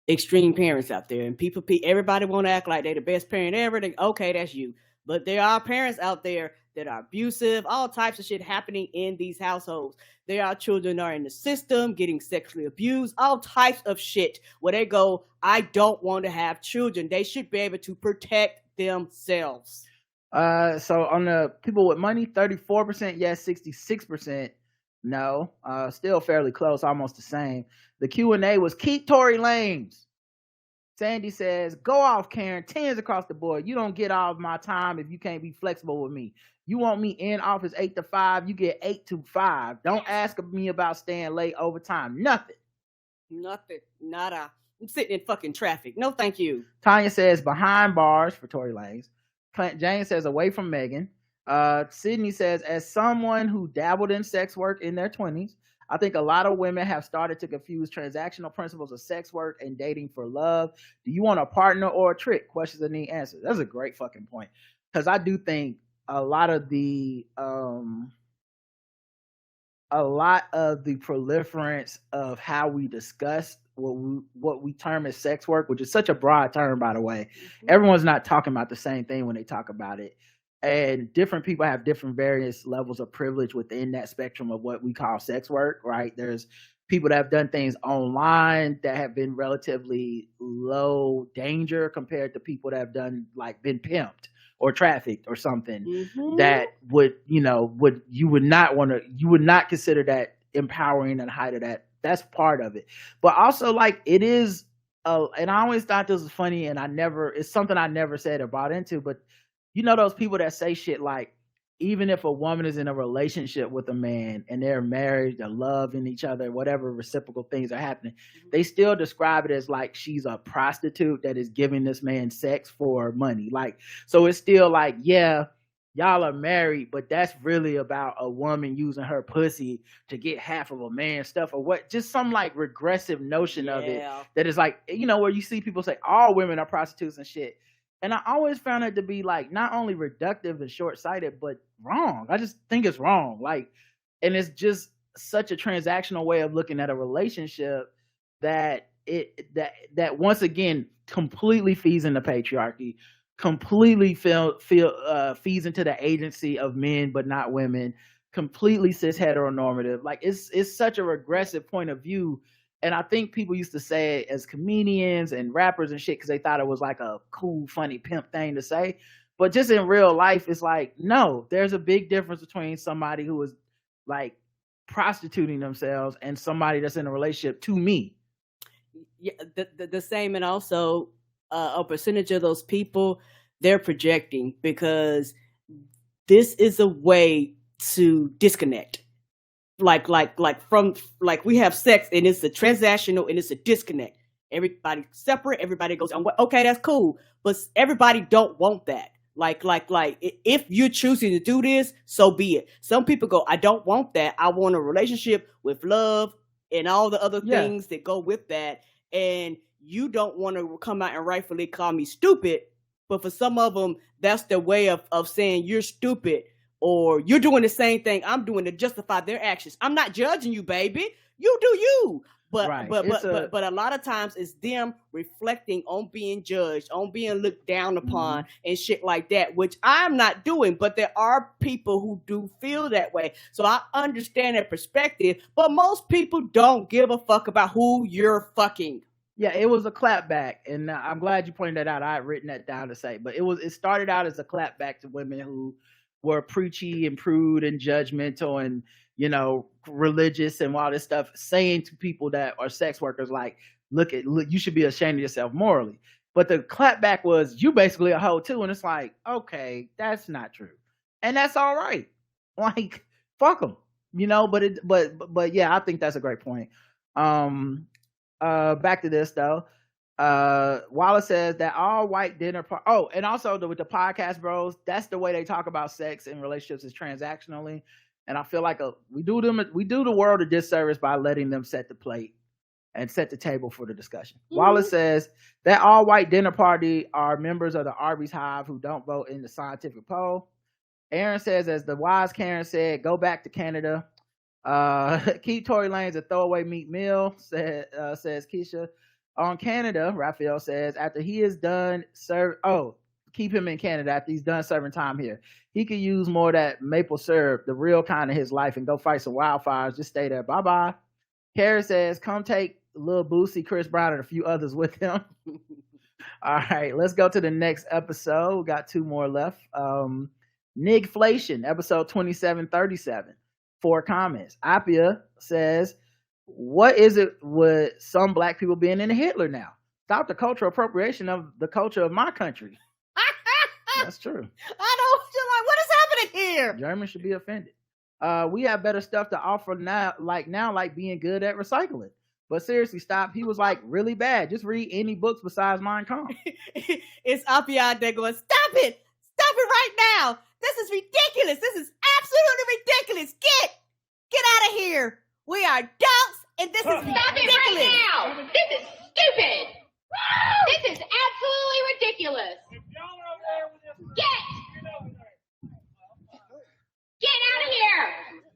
Speaker 2: extreme parents out there, and everybody want to act like they're the best parent ever. Okay, that's you. But there are parents out there that are abusive, all types of shit happening in these households. There are children that are in the system getting sexually abused, all types of shit where they go, I don't want to have children. They should be able to protect themselves.
Speaker 1: So on the people with money, 34% yes, 66% no. Still fairly close, almost the same. The Q&A was keep Tory Lanez. Sandy says, go off, Karen. 10s across the board. You don't get all of my time if you can't be flexible with me. You want me in office 8 to 5, you get 8 to 5. Don't ask me about staying late overtime. Nothing.
Speaker 2: Nada. I'm sitting in fucking traffic. No, thank you.
Speaker 1: Tanya says behind bars for Tory Lanez. Clint James says away from Megan. Sydney says, as someone who dabbled in sex work in their 20s, I think a lot of women have started to confuse transactional principles of sex work and dating for love. Do you want a partner or a trick? Questions that need answers. That's a great fucking point. Because I do think a lot of the proliferance of how we discuss what we term as sex work, which is such a broad term, by the way. Everyone's not talking about the same thing when they talk about it. And different people have different various levels of privilege within that spectrum of what we call sex work, right? There's people that have done things online that have been relatively low danger compared to people that have done like been pimped or trafficked or something that would you would not consider that empowering and height of that. That's part of it. But also like it is and I always thought this was funny, and it's something I never said or bought into, but you know those people that say shit like, even if a woman is in a relationship with a man and they're married, they're loving each other, whatever reciprocal things are happening, they still describe it as like she's a prostitute that is giving this man sex for money. Like, so it's still like, yeah, y'all are married, but that's really about a woman using her pussy to get half of a man's stuff or what, just some like regressive notion of it that is like, where you see people say all women are prostitutes and shit. And I always found it to be like not only reductive and short-sighted, but wrong. I just think it's wrong. Like, and it's just such a transactional way of looking at a relationship that that once again completely feeds into patriarchy, completely feeds into the agency of men but not women, completely cis heteronormative. Like it's such a regressive point of view. And I think people used to say it as comedians and rappers and shit because they thought it was like a cool, funny pimp thing to say. But just in real life, it's like, no, there's a big difference between somebody who is like prostituting themselves and somebody that's in a relationship to me.
Speaker 2: Yeah, the same. And also a percentage of those people, they're projecting because this is a way to disconnect. Like we have sex and it's a transactional and it's a disconnect. Everybody separate, everybody goes on. Okay, that's cool, but everybody don't want that. Like if you're choosing to do this, so be it. Some people go, I don't want that. I want a relationship with love and all the other things that go with that. And you don't want to come out and rightfully call me stupid, but for some of them, that's their way of saying you're stupid. Or you're doing the same thing I'm doing to justify their actions. I'm not judging you, baby. You do you. But right. but a lot of times it's them reflecting on being judged, on being looked down upon and shit like that, which I'm not doing. But there are people who do feel that way. So I understand that perspective. But most people don't give a fuck about who you're fucking.
Speaker 1: Yeah, it was a clapback, and I'm glad you pointed that out. I had written that down to say, but it started out as a clapback to women who were preachy and prude and judgmental and, religious and all this stuff, saying to people that are sex workers, like, look, you should be ashamed of yourself morally. But the clapback was, you basically a hoe too. And it's like, okay, that's not true. And that's all right. Like, fuck them, but yeah, I think that's a great point. Back to this though. Wallace says that all white dinner and also with the podcast bros, that's the way they talk about sex and relationships is transactionally, and I feel like we do the world a disservice by letting them set the plate and set the table for the discussion. Wallace says that all white dinner party are members of the Arby's Hive who don't vote in the scientific poll. Aaron says, as the wise Karen said, go back to Canada. Keep Tory Lanez a throwaway meat meal, says Keisha. On Canada, Raphael says, after he is done keep him in Canada after he's done serving time here. He could use more of that maple syrup, the real kind of his life, and go fight some wildfires. Just stay there. Bye-bye. Karen says, come take Lil Boosie, Chris Brown, and a few others with him. All right, let's go to the next episode. We got 2 more left. Nigflation, episode 2737. 4 comments. Apia says, what is it with some black people being into Hitler now? Stop the cultural appropriation of the culture of my country. That's true.
Speaker 2: I know. You're like, what is happening here?
Speaker 1: Germans should be offended. We have better stuff to offer now, like being good at recycling. But seriously, stop. He was like really bad. Just read any books besides Mein Kampf.
Speaker 2: It's Apia out there going, stop it right now. This is ridiculous. This is absolutely ridiculous. Get out of here. We are adults, and this is ridiculous.
Speaker 3: Stop it right now. This is stupid. This is absolutely ridiculous. Get out of here.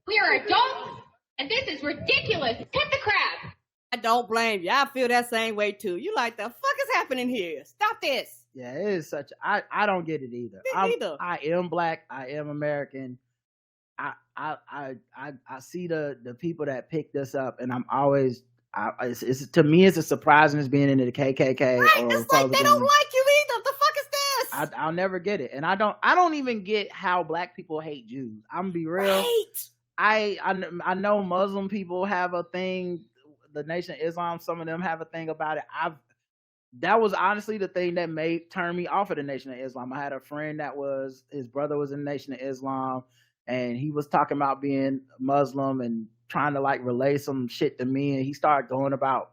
Speaker 3: We are adults, and this is ridiculous. Cut the crap.
Speaker 2: I don't blame you. I feel that same way too. You like, the fuck is happening here? Stop this.
Speaker 1: Yeah, it is such. I don't get it either.
Speaker 2: Me neither.
Speaker 1: I am black. I am American. I see the people that pick this up, and I'm always. It's to me, it's a surprising as being into the KKK.
Speaker 2: Right,
Speaker 1: or
Speaker 2: it's like they don't like you either. The fuck is this?
Speaker 1: I'll never get it, and I don't even get how black people hate Jews. I'm gonna be real.
Speaker 2: Right.
Speaker 1: I know Muslim people have a thing. The Nation of Islam, some of them have a thing about it. That was honestly the thing that turned me off of the Nation of Islam. I had a friend that his brother was in the Nation of Islam, and he was talking about being Muslim and trying to like relay some shit to me, and he started going about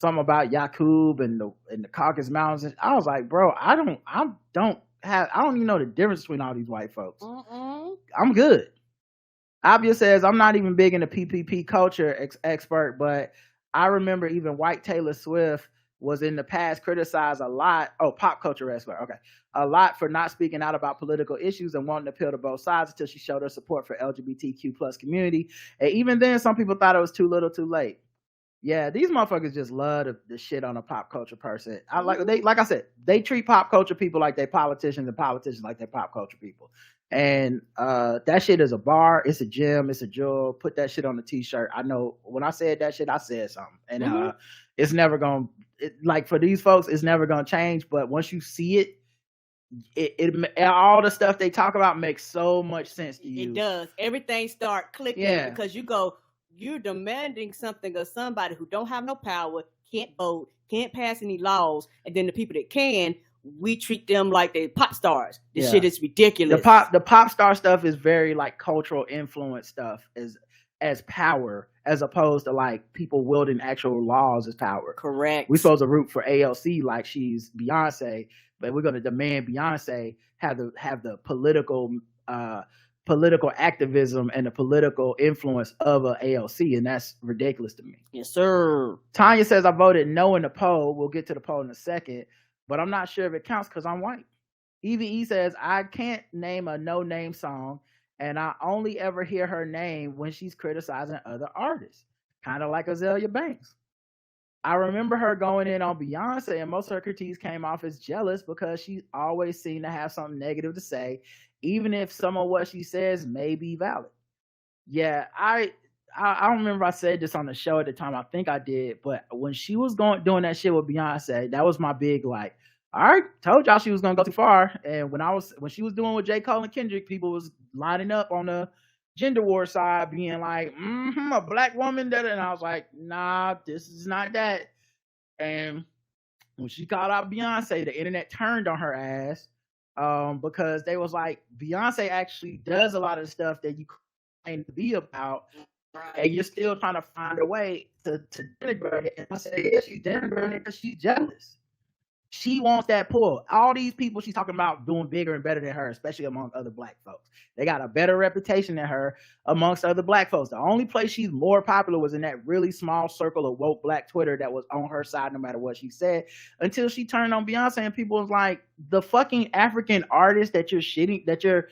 Speaker 1: something about Yaqub and the Caucasus Mountains. I was like, bro, I don't even know the difference between all these white folks. I'm good. Obvious says I'm not even big into PPP culture expert, but I remember even white Taylor Swift was in the past criticized a lot. Oh, pop culture expert. Okay. A lot for not speaking out about political issues and wanting to appeal to both sides until she showed her support for LGBTQ plus community. And even then, some people thought it was too little too late. Yeah, these motherfuckers just love the shit on a pop culture person. Like I said, they treat pop culture people like they politicians and politicians like they pop culture people. And that shit is a bar, it's a gem, it's a jewel. Put that shit on the t-shirt. I know when I said that shit, I said something. And it's never gonna like for these folks, it's never gonna change. But once you see it all the stuff they talk about makes so much sense to you.
Speaker 2: It does. Everything start clicking because you're demanding something of somebody who don't have no power, can't vote, can't pass any laws, and then the people that can, we treat them like they pop stars. This shit is ridiculous.
Speaker 1: The pop star stuff is very like cultural influence stuff as power, as opposed to like people wielding actual laws as power.
Speaker 2: Correct.
Speaker 1: We're supposed to root for AOC like she's Beyonce, but we're going to demand Beyonce have the political activism and the political influence of a AOC, and that's ridiculous to me.
Speaker 2: Yes, sir.
Speaker 1: Tanya says I voted no in the poll. We'll get to the poll in a second, but I'm not sure if it counts because I'm white. Eve says I can't name a no-name song, and I only ever hear her name when she's criticizing other artists, kind of like Azalea Banks. I remember her going in on Beyonce, and most of her critiques came off as jealous because she always seemed to have something negative to say, even if some of what she says may be valid. Yeah, I don't remember if I said this on the show at the time. I think I did, but when she was doing that shit with Beyonce, that was my big like, all right, told y'all she was gonna go too far. And when she was doing with J. Cole and Kendrick, people was lining up on the gender war side being like, a black woman, and I was like, nah, this is not that. And when she called out Beyonce, the internet turned on her ass because they was like, Beyonce actually does a lot of stuff that you claim to be about, and you're still trying to find a way to denigrate it. And I said, yeah, she's denigrating it because she's jealous. She wants that pull. All these people she's talking about doing bigger and better than her, especially among other black folks. They got a better reputation than her amongst other black folks. The only place she's more popular was in that really small circle of woke black Twitter that was on her side no matter what she said, until she turned on Beyonce and people was like, the fucking African artist that you're shitting, that you're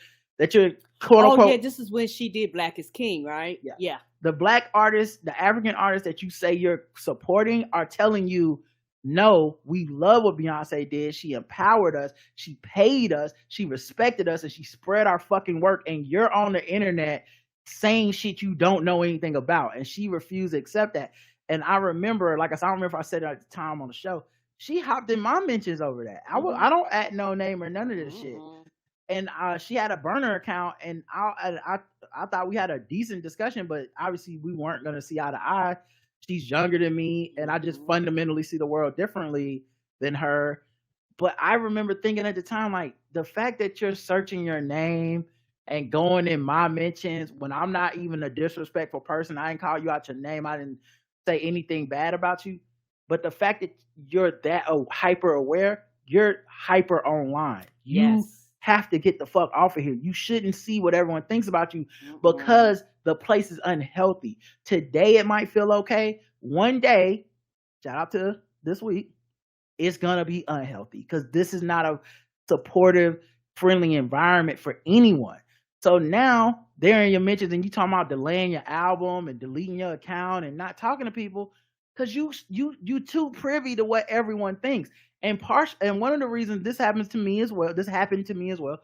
Speaker 1: quote unquote.
Speaker 2: Oh yeah, this is when she did Black is King, right? Yeah.
Speaker 1: The black artists, the African artists that you say you're supporting are telling you, no, we love what Beyonce did. She empowered us. She paid us. She respected us, and she spread our fucking work. And you're on the internet saying shit you don't know anything about. And she refused to accept that. And I remember, like I said, I don't remember if I said it at the time on the show. She hopped in my mentions over that. I don't add no name or none of this shit. And she had a burner account, and I thought we had a decent discussion, but obviously we weren't going to see eye to eye. She's younger than me, and I just fundamentally see the world differently than her. But I remember thinking at the time, like, the fact that you're searching your name and going in my mentions when I'm not even a disrespectful person, I didn't call you out your name, I didn't say anything bad about you. But the fact that you're that hyper aware, you're hyper online. You have to get the fuck off of here. You shouldn't see what everyone thinks about you because the place is unhealthy. Today it might feel okay. One day, shout out to this week, it's gonna be unhealthy because this is not a supportive, friendly environment for anyone. So now they're in your mentions and you talking about delaying your album and deleting your account and not talking to people. because you too privy to what everyone thinks. And one of the reasons this happened to me as well,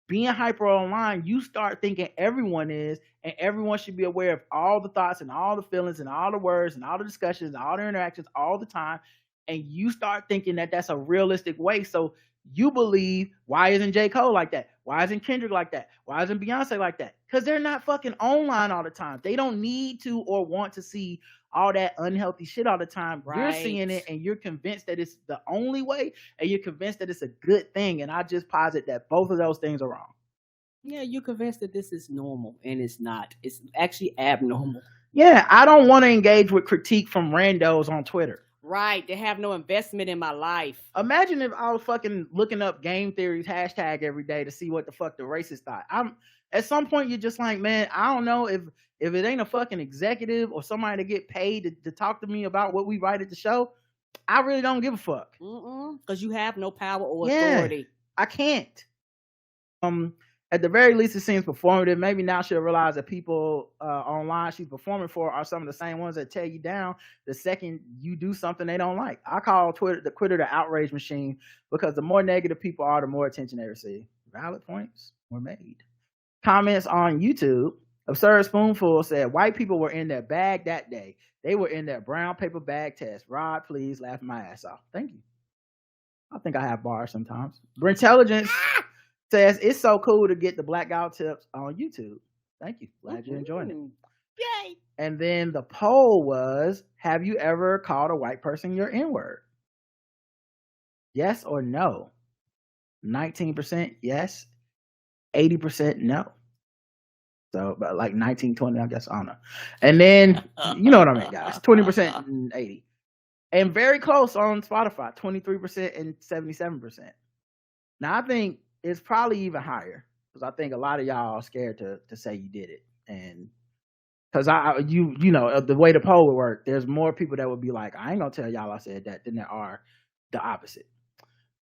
Speaker 1: being hyper online, you start thinking everyone is, and everyone should be aware of all the thoughts and all the feelings and all the words and all the discussions and all the interactions all the time. And you start thinking that that's a realistic way. So you believe, why isn't J. Cole like that? Why isn't Kendrick like that? Why isn't Beyonce like that? Because they're not fucking online all the time. They don't need to or want to see all that unhealthy shit all the time.
Speaker 2: Right.
Speaker 1: You're seeing it and you're convinced that it's the only way, and you're convinced that it's a good thing. And I just posit that both of those things are wrong.
Speaker 2: Yeah, you're convinced that this is normal, and it's not. It's actually abnormal.
Speaker 1: Yeah, I don't want to engage with critique from randos on Twitter.
Speaker 2: Right, they have no investment in my life.
Speaker 1: Imagine if I was fucking looking up game theories hashtag every day to see what the fuck the racists thought. At some point you're just like, man, I don't know if it ain't a fucking executive or somebody to get paid to talk to me about what we write at the show, I really don't give a fuck.
Speaker 2: Because you have no power or authority.
Speaker 1: I can't. At the very least, it seems performative. Maybe now she'll realize that people online she's performing for are some of the same ones that tear you down the second you do something they don't like. I call Twitter the outrage machine, because the more negative people are, the more attention they receive. Valid points were made. Comments on YouTube. Absurd Spoonful said, white people were in their bag that day. They were in their brown paper bag test. Rod, please, laughing my ass off. Thank you. I think I have bars sometimes. Intelligence says, it's so cool to get the blackout tips on YouTube. Thank you. Glad you're enjoying it.
Speaker 2: Yay.
Speaker 1: And then the poll was, have you ever called a white person your N-word? Yes or no? 19% yes, 80% no. So about like 19, 20, I guess, I don't know. And then, you know what I mean, guys, 20% and 80. And very close on Spotify, 23% and 77%. Now, I think it's probably even higher, because I think a lot of y'all are scared to say you did it. And because you know, the way the poll would work, there's more people that would be like, I ain't gonna tell y'all I said that, than there are the opposite.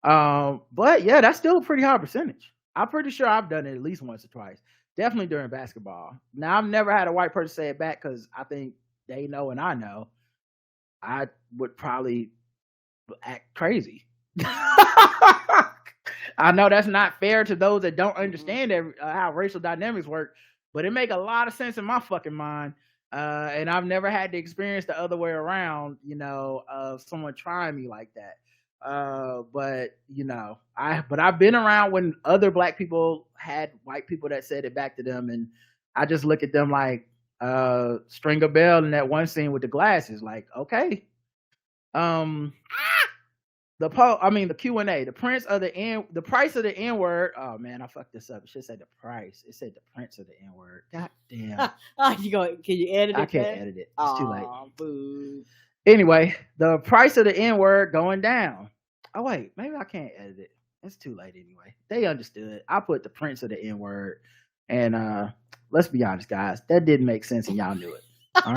Speaker 1: But yeah, that's still a pretty high percentage. I'm pretty sure I've done it at least once or twice. Definitely during basketball. Now, I've never had a white person say it back, because I think they know and I know I would probably act crazy. I know that's not fair to those that don't understand how racial dynamics work, but it make a lot of sense in my fucking mind. And I've never had to experience the other way around, you know, of someone trying me like that. But you know, I've been around when other black people had white people that said it back to them, and I just look at them like Stringer Bell in that one scene with the glasses, like, okay. The Q&A, the price of the N-word. Oh man, I fucked this up. It should say the price. It said the prince of the N-word. God damn.
Speaker 2: Can you edit it?
Speaker 1: I can't edit it. It's too late.
Speaker 2: Boo.
Speaker 1: Anyway, the price of the N-word going down. Oh wait, maybe I can't edit it. It's too late anyway. They understood. I put the prince of the N-word, and let's be honest, guys, that didn't make sense, and y'all knew it. All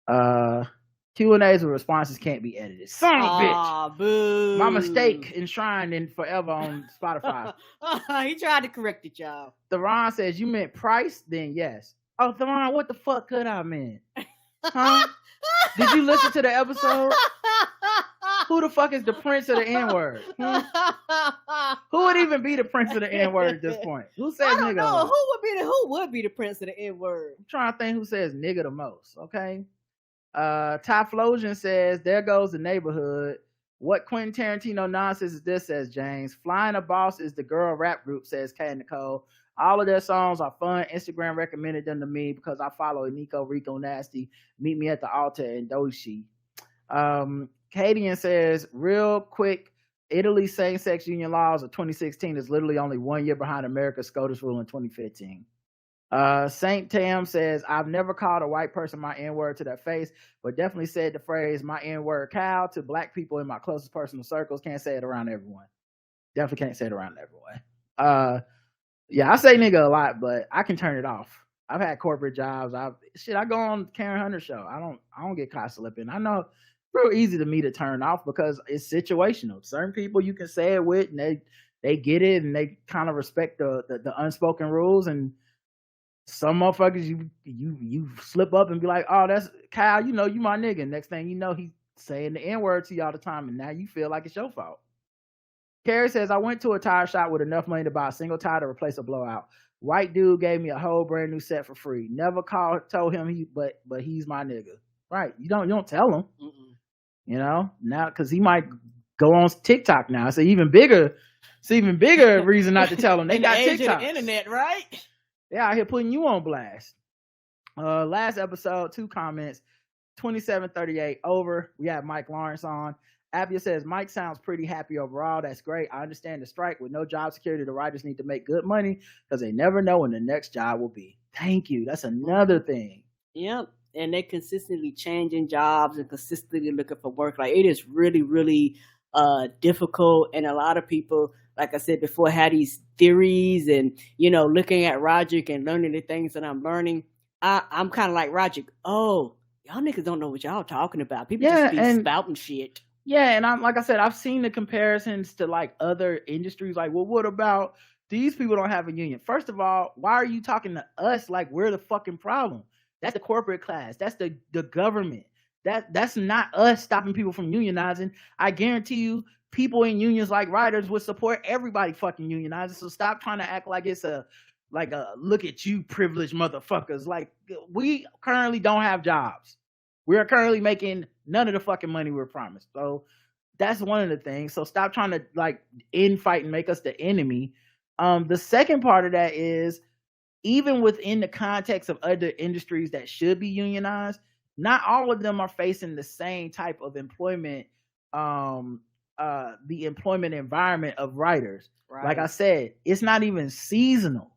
Speaker 1: right. Q&As with responses can't be edited. Son of a bitch.
Speaker 2: Boo.
Speaker 1: My mistake enshrined in forever on Spotify.
Speaker 2: He tried to correct it, y'all.
Speaker 1: Theron says, you meant price? Then yes. Oh, Theron, what the fuck could I mean? Huh? Did you listen to the episode? Who the fuck is the prince of the N-word? Who would even be the prince of the N-word at this point? Who says nigga?
Speaker 2: No, who would be the prince of the N-word?
Speaker 1: I'm trying to think who says nigga the most, okay? Typhlosion says, there goes the neighborhood. What Quentin Tarantino nonsense is this, says James. Flying a Boss is the girl rap group, says Kay Nicole. All of their songs are fun. Instagram recommended them to me because I follow Nico Rico Nasty. Meet me at the altar in Doshi. Cadian says, real quick, Italy's same-sex union laws of 2016 is literally only 1 year behind America's SCOTUS rule in 2015. Saint Tam says, I've never called a white person my N-word to their face, but definitely said the phrase my N-word cow to black people in my closest personal circles. Can't say it around everyone. Definitely can't say it around everyone. Yeah, I say nigga a lot, but I can turn it off. I've had corporate jobs. I go on Karen Hunter's show. I don't get caught slipping. I know it's real easy to me to turn off because it's situational. Certain people you can say it with and they get it and they kind of respect the unspoken rules, and Some motherfuckers you slip up and be like, oh, that's Kyle, you my nigga. Next thing you know, he's saying the N-word to you all the time, and now you feel like it's your fault. Carrie says, I went to a tire shop with enough money to buy a single tire to replace a blowout. White dude gave me a whole brand new set for free. Never told him but he's my nigga. Right. You don't tell him. Mm-mm. Now because he might go on TikTok now. It's an even bigger reason not to tell him. They got TikTok.
Speaker 2: The internet, right?
Speaker 1: They're out here putting you on blast. Last episode, 2 comments. 2738 over. We have Mike Lawrence on. Appia says, Mike sounds pretty happy overall. That's great. I understand the strike. With no job security, the writers need to make good money because they never know when the next job will be. Thank you. That's another thing.
Speaker 2: Yep. And they're consistently changing jobs and consistently looking for work. Like, it is really, really difficult. And a lot of people, like I said before, had these theories and, looking at Roderick and learning the things that I'm learning. I'm kind of like Roderick. Oh, y'all niggas don't know what y'all talking about. People just be spouting shit.
Speaker 1: Yeah, and like I said, I've seen the comparisons to like other industries. Like, well, what about these people don't have a union? First of all, why are you talking to us like we're the fucking problem? That's the corporate class. That's the government. That's not us stopping people from unionizing. I guarantee you, people in unions like writers would support everybody fucking unionizing. So stop trying to act like it's a look at you privileged motherfuckers. Like, we currently don't have jobs. We're currently making none of the fucking money we're promised. So that's one of the things. So stop trying to like infight and make us the enemy. The second part of that is, even within the context of other industries that should be unionized, not all of them are facing the same type of employment, the employment environment of writers. Right. Like I said, it's not even seasonal.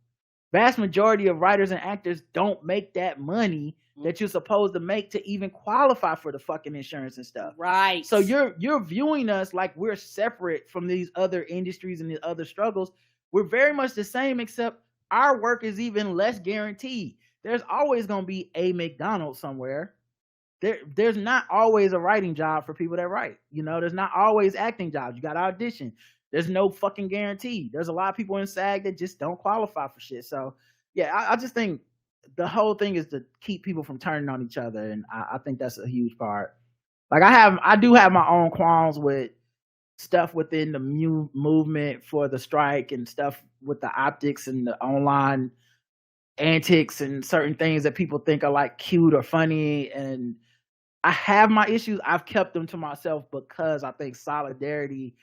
Speaker 1: Vast majority of writers and actors don't make that money that you're supposed to make to even qualify for the fucking insurance and stuff.
Speaker 2: Right.
Speaker 1: So you're viewing us like we're separate from these other industries and these other struggles. We're very much the same, except our work is even less guaranteed. There's always going to be a McDonald's somewhere. There's not always a writing job for people that write. There's not always acting jobs. You got to audition. There's no fucking guarantee. There's a lot of people in SAG that just don't qualify for shit. So yeah, I just think the whole thing is to keep people from turning on each other, and I think that's a huge part. Like, I do have my own qualms with stuff within the movement for the strike and stuff with the optics and the online antics and certain things that people think are like cute or funny. And I have my issues. I've kept them to myself because I think solidarity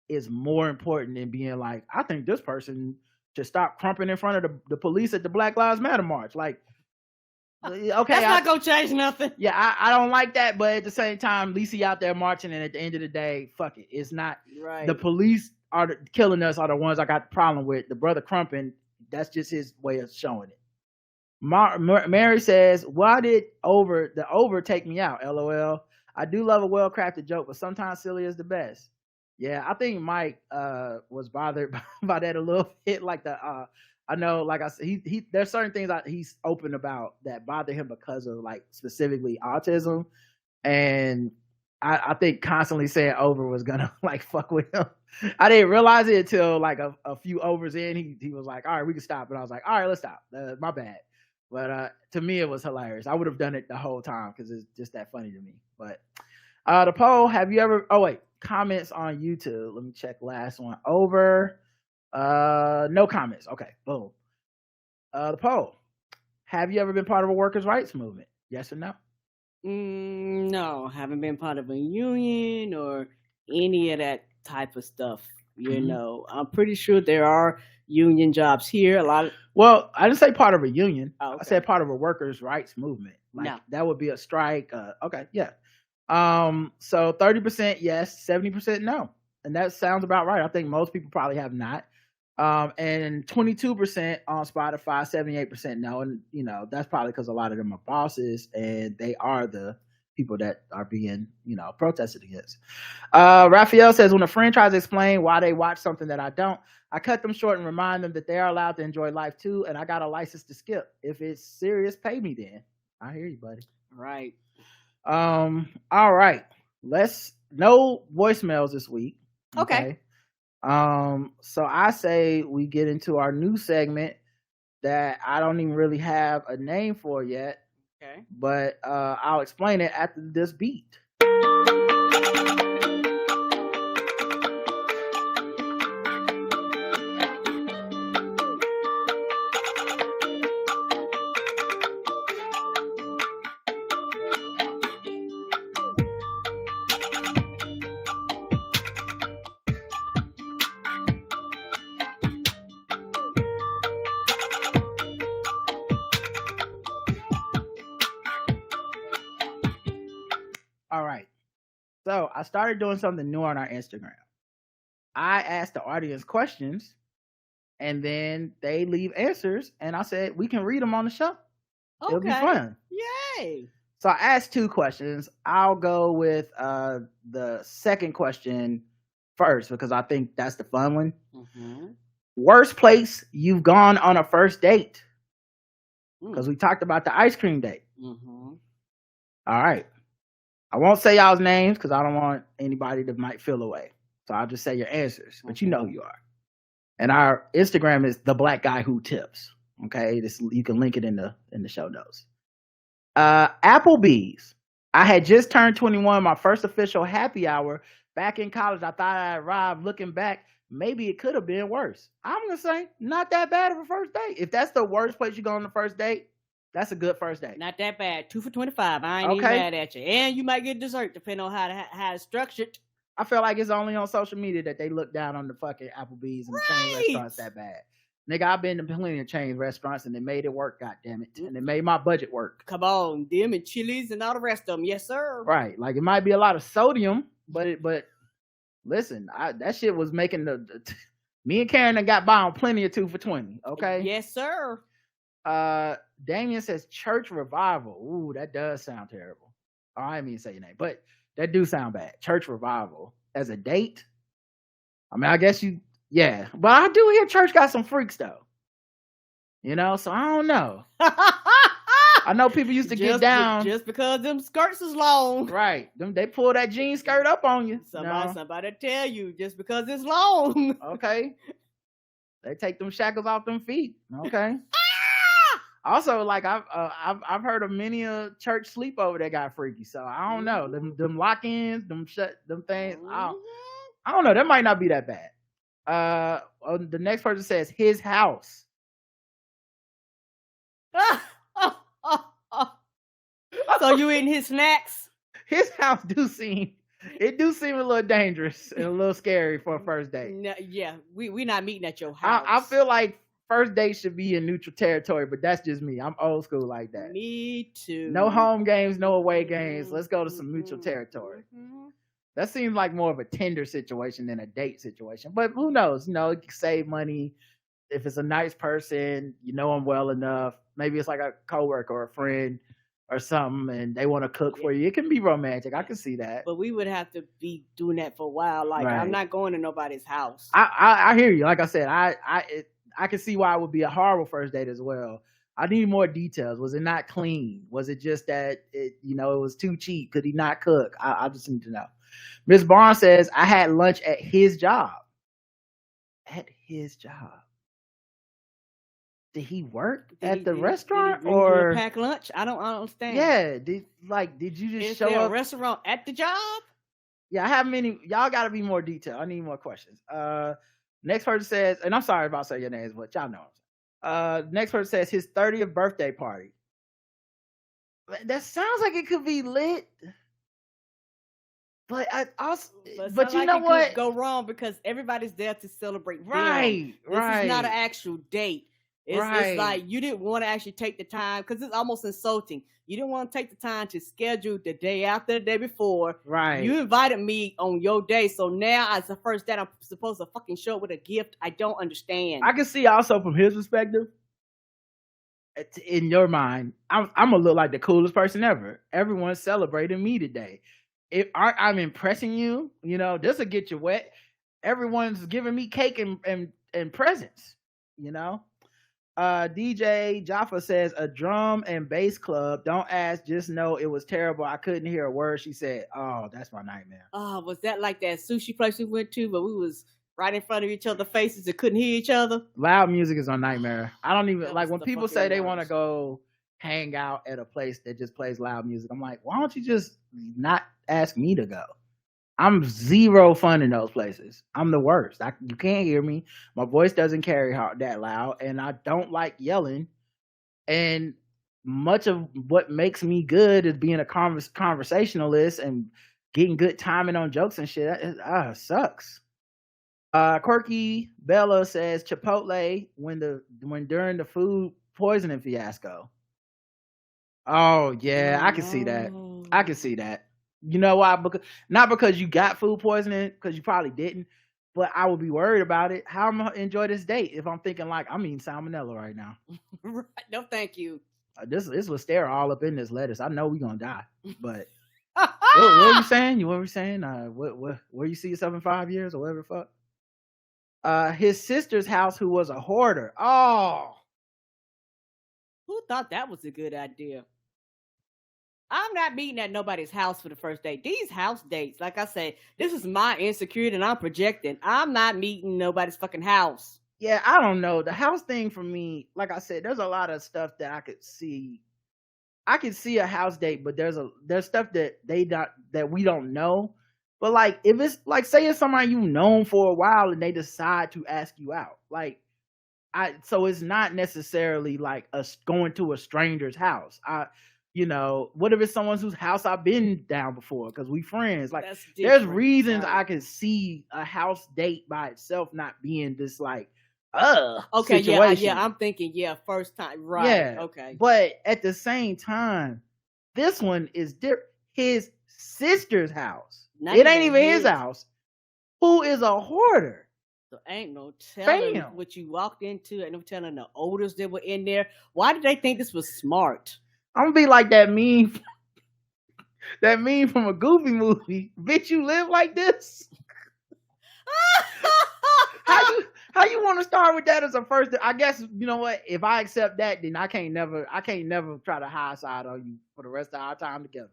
Speaker 1: is more important than being like, I think this person should stop crumping in front of the police at the Black Lives Matter march. Like, okay,
Speaker 2: that's not gonna change nothing.
Speaker 1: Yeah, I don't like that, but at the same time, at least he out there marching, and at the end of the day, fuck it. It's not right. The police are killing us are the ones I got the problem with. The brother crumping, that's just his way of showing it. Mary says, why did the over take me out? LOL. I do love a well-crafted joke, but sometimes silly is the best. Yeah, I think Mike was bothered by that a little bit. Like I know, like I said, he there's certain things he's open about that bother him because of like specifically autism, and I think constantly saying over was gonna like fuck with him. I didn't realize it until like a few overs in. He was like, all right, we can stop, and I was like, all right, let's stop. My bad. But to me, it was hilarious. I would have done it the whole time because it's just that funny to me. But the poll: have you ever? Oh wait. Comments on YouTube. Let me check last one. Over. No comments. Okay, boom. The poll. Have you ever been part of a workers' rights movement? Yes or no?
Speaker 2: No, haven't been part of a union or any of that type of stuff. I'm pretty sure there are union jobs here.
Speaker 1: Well, I didn't say part of a union.
Speaker 2: Oh, okay.
Speaker 1: I said part of a workers' rights movement. Like, no. That would be a strike. Okay, yeah. So 30% yes, 70% no. And that sounds about right. I think most people probably have not. And 22% on Spotify, 78% no. And that's probably because a lot of them are bosses and they are the people that are being, protested against. Raphael says, when a friend tries to explain why they watch something that I don't, I cut them short and remind them that they are allowed to enjoy life too. And I got a license to skip. If it's serious, pay me then. I hear you, buddy.
Speaker 2: Right.
Speaker 1: All right. No voicemails this week.
Speaker 2: Okay.
Speaker 1: So I say we get into our new segment that I don't even really have a name for yet,
Speaker 2: Okay.
Speaker 1: but I'll explain it after this beat. All right. So I started doing something new on our Instagram. I asked the audience questions and then they leave answers. And I said, we can read them on the show.
Speaker 2: Okay.
Speaker 1: It'll be fun.
Speaker 2: Yay.
Speaker 1: So I asked 2 questions. I'll go with the second question first because I think that's the fun one.
Speaker 2: Mm-hmm.
Speaker 1: Worst place you've gone on a first date? Because we talked about the ice cream date.
Speaker 2: Mm-hmm.
Speaker 1: All right. I won't say y'all's names because I don't want anybody that might feel away. So I'll just say your answers, but you know who you are. And our Instagram is the Black Guy Who Tips. Okay, you can link it in the show notes. Applebee's. I had just turned 21, my first official happy hour. Back in college, I thought I arrived. Looking back, maybe it could have been worse. I'm gonna say not that bad of a first date. If that's the worst place you go on the first date, that's a good first date.
Speaker 2: Not that bad. 2 for 25. I ain't even mad at you. And you might get dessert depending on how it's structured.
Speaker 1: I feel like it's only on social media that they look down on the fucking Applebee's and the chain restaurants that bad. Nigga, I've been to plenty of chain restaurants and they made it work, goddammit. And they made my budget work.
Speaker 2: Come on, them and Chili's and all the rest of them. Yes, sir.
Speaker 1: Right. Like it might be a lot of sodium, but listen, that shit was making me and Karen got by on plenty of 2 for 20. Okay.
Speaker 2: Yes, sir.
Speaker 1: Damien says church revival. Ooh, that does sound terrible. Oh, I didn't mean to say your name, but that do sound bad. Church revival as a date. I mean, I guess yeah, but I do hear church got some freaks though. You know, so I don't know. I know people used to get down
Speaker 2: just because them skirts is long.
Speaker 1: Right. They pull that jean skirt up on you.
Speaker 2: Somebody tell you just because it's long.
Speaker 1: Okay. They take them shackles off them feet. Okay. Also, like I've heard of many a church sleepover that got freaky. So I don't know. Them lock-ins, them things. I don't know. That might not be that bad. The next person says his house.
Speaker 2: So you eating his snacks?
Speaker 1: His house do seem a little dangerous and a little scary for a first date.
Speaker 2: No, yeah, we not meeting at your house.
Speaker 1: I feel like first date should be in neutral territory, but that's just me. I'm old school like that.
Speaker 2: Me too.
Speaker 1: No home games, no away games. Let's go to some neutral territory. That seems like more of a Tinder situation than a date situation. But who knows? You know, you can save money. If it's a nice person, you know them well enough. Maybe it's like a coworker or a friend or something, and they want to cook for you. It can be romantic. I can see that.
Speaker 2: But we would have to be doing that for a while. Like, right. I'm not going to nobody's house.
Speaker 1: I hear you. Like I said, I can see why it would be a horrible first date as well. I need more details. Was it not clean? Was it just that it was too cheap? Could he not cook? I just need to know. Miss Barnes says, I had lunch at his job. At his job. Did he work at the restaurant or
Speaker 2: pack lunch? I don't understand.
Speaker 1: Yeah. Did you just show up?
Speaker 2: A restaurant at the job?
Speaker 1: Yeah, I have many. Y'all got to be more detailed. I need more questions. Next person says, and I'm sorry about saying your names, but y'all know. Next person says his 30th birthday party. That sounds like it could be lit. But but you know what?
Speaker 2: Could go wrong because everybody's there to celebrate.
Speaker 1: Right.
Speaker 2: This is not an actual date. It's like you didn't want to actually take the time because it's almost insulting. You didn't want to take the time to schedule the day after the day before.
Speaker 1: Right.
Speaker 2: You invited me on your day, so now as the first date, I'm supposed to fucking show up with a gift. I don't understand.
Speaker 1: I can see also from his perspective. In your mind, I'm gonna look like the coolest person ever. Everyone's celebrating me today. If I'm impressing you, this will get you wet. Everyone's giving me cake and presents. DJ Jaffa says a drum and bass club. Don't ask, just know it was terrible. I couldn't hear a word she said. Oh, that's my nightmare.
Speaker 2: Oh, was that like that sushi place we went to? But we was right in front of each other's faces and couldn't hear each other.
Speaker 1: Loud music is a nightmare. I don't even
Speaker 2: That
Speaker 1: like
Speaker 2: was
Speaker 1: when
Speaker 2: the
Speaker 1: people
Speaker 2: fucking
Speaker 1: say they want to
Speaker 2: worst.
Speaker 1: go hang out at a place that just plays loud music. I'm like, why don't you just not ask me to go? I'm zero fun in those places. I'm the worst. You can't hear me. My voice doesn't carry that loud, and I don't like yelling. And much of what makes me good is being a conversationalist and getting good timing on jokes and shit. It sucks. Quirky Bella says Chipotle when during the food poisoning fiasco. Oh yeah, I can see that. I can see that. You know why? Because not because you got food poisoning, because you probably didn't, but I would be worried about it. How am I gonna enjoy this date if I'm thinking like I'm eating salmonella right now?
Speaker 2: Right. No, thank you.
Speaker 1: This Listeria all up in this lettuce. I know we're gonna die. But what are you saying? What were you saying? Where you see yourself in 5 years or whatever the fuck? His sister's house, who was a hoarder. Oh,
Speaker 2: Who thought that was a good idea? I'm not meeting at nobody's house for the first date. These house dates, like I said, this is my insecurity and I'm projecting. I'm not meeting nobody's fucking house.
Speaker 1: Yeah, I don't know. The house thing for me, like I said, there's a lot of stuff that I could see. I could see a house date, but there's stuff that that we don't know. But like if it's like say it's somebody you've known for a while and they decide to ask you out, like so it's not necessarily like us going to a stranger's house. What if it's someone whose house I've been down before because we friends? Like there's reasons I can see a house date by itself not being this like
Speaker 2: okay,
Speaker 1: situation.
Speaker 2: yeah, I'm thinking, first time, right?
Speaker 1: Yeah,
Speaker 2: okay.
Speaker 1: But at the same time, this one is his sister's house. It ain't even his house. Who is a hoarder?
Speaker 2: So ain't no telling what you walked into. Ain't no telling the odors that were in there. Why did they think this was smart?
Speaker 1: I'm gonna be like that meme from a Goofy movie. Bitch, you live like this? How you want to start with that as a first? I guess you know what. If I accept that, then I can't never try to high side on you for the rest of our time together.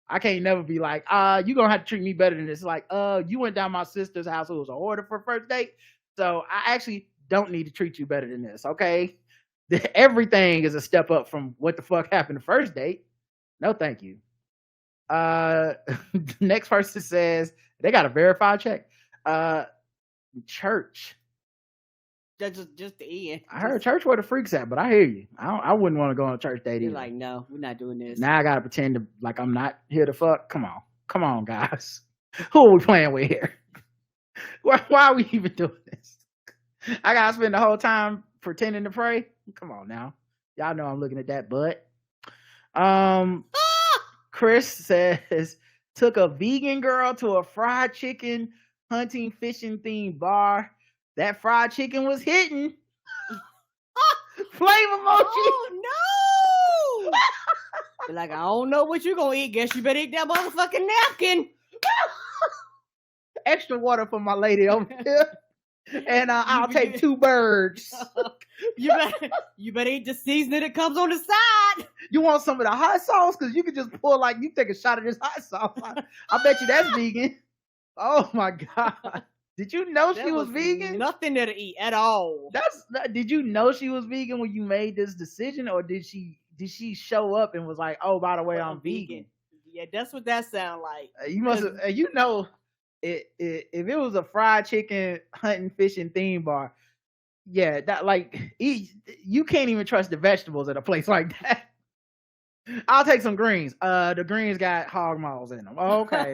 Speaker 1: I can't never be like, you gonna have to treat me better than this. Like, you went down my sister's house who was a hoarder for first date, so I actually don't need to treat you better than this. Okay, everything is a step up from what the fuck happened the first date. No, thank you. Next person says they got a verified check. Church.
Speaker 2: That's just the end.
Speaker 1: I heard church where the freaks at, but I hear you. I wouldn't want to go on a church date either.
Speaker 2: You're like, no, we're not doing this.
Speaker 1: Now I gotta pretend to like I'm not here to fuck. Come on, guys. Who are we playing with here? Why are we even doing this? I gotta spend the whole time pretending to pray. Come on now, y'all know I'm looking at that butt. Chris says took a vegan girl to a fried chicken hunting fishing themed bar. That fried chicken was hitting. Flame emoji.
Speaker 2: Oh no! Like, I don't know what you're gonna eat. Guess you better eat that motherfucking napkin.
Speaker 1: Extra water for my lady over here. And I'll take 2 birds.
Speaker 2: You better eat the seasoning that comes on the side.
Speaker 1: You want some of the hot sauce? Because you can just pull like you take a shot of this hot sauce. I bet you that's vegan. Oh my god. Did you know she was vegan?
Speaker 2: Nothing there to eat at all.
Speaker 1: Did you know she was vegan when you made this decision, or did she show up and was like, "Oh, by the way, I'm vegan"?
Speaker 2: Yeah, that's what that sounds like.
Speaker 1: You must have. If it was a fried chicken hunting fishing theme bar, yeah, that like you can't even trust the vegetables at a place like that. I'll take some greens. The greens got hog maws in them. Okay.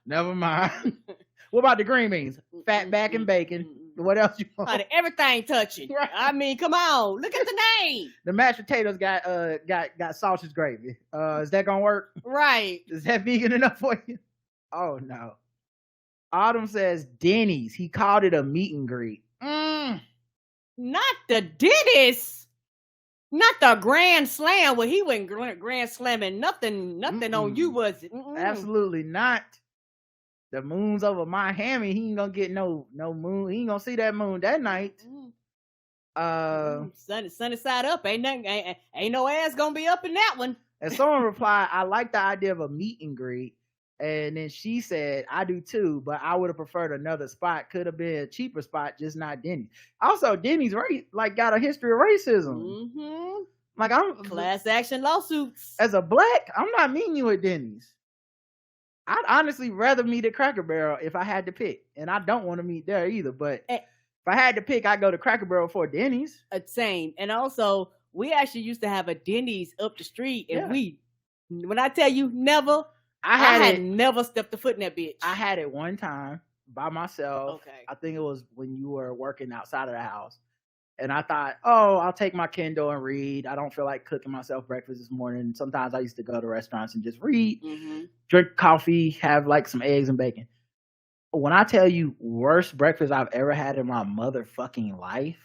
Speaker 1: Never mind. What about the green beans? Fat back and bacon. What else you want?
Speaker 2: Everything touching. Right. I mean, come on. Look at the name.
Speaker 1: The mashed potatoes got sausage gravy. Is that gonna work?
Speaker 2: Right.
Speaker 1: Is that vegan enough for you? Oh no. Autumn says Denny's. He called it a meet and greet.
Speaker 2: Not the Denny's. Not the Grand Slam where he went Grand Slamming. Nothing on you, was it?
Speaker 1: Absolutely not. The moon's over Miami. He ain't gonna get no moon. He ain't gonna see that moon that night.
Speaker 2: Sunny side up. Ain't no ass gonna be up in that one.
Speaker 1: And someone replied, I like the idea of a meet and greet. And then she said, I do too, but I would have preferred another spot. Could have been a cheaper spot, just not Denny's. Also, Denny's got a history of racism.
Speaker 2: Mm-hmm.
Speaker 1: Like, I'm
Speaker 2: class action lawsuits.
Speaker 1: As a black, I'm not meeting you at Denny's. I'd honestly rather meet at Cracker Barrel if I had to pick. And I don't want to meet there either. But if I had to pick, I'd go to Cracker Barrel before Denny's.
Speaker 2: Same. And also, we actually used to have a Denny's up the street. And when I tell you never, I had never stepped a foot in that bitch.
Speaker 1: I had it one time by myself.
Speaker 2: Okay.
Speaker 1: I think it was when you were working outside of the house. And I thought, I'll take my Kindle and read. I don't feel like cooking myself breakfast this morning. Sometimes I used to go to restaurants and just read, drink coffee, have like some eggs and bacon. When I tell you worst breakfast I've ever had in my motherfucking life,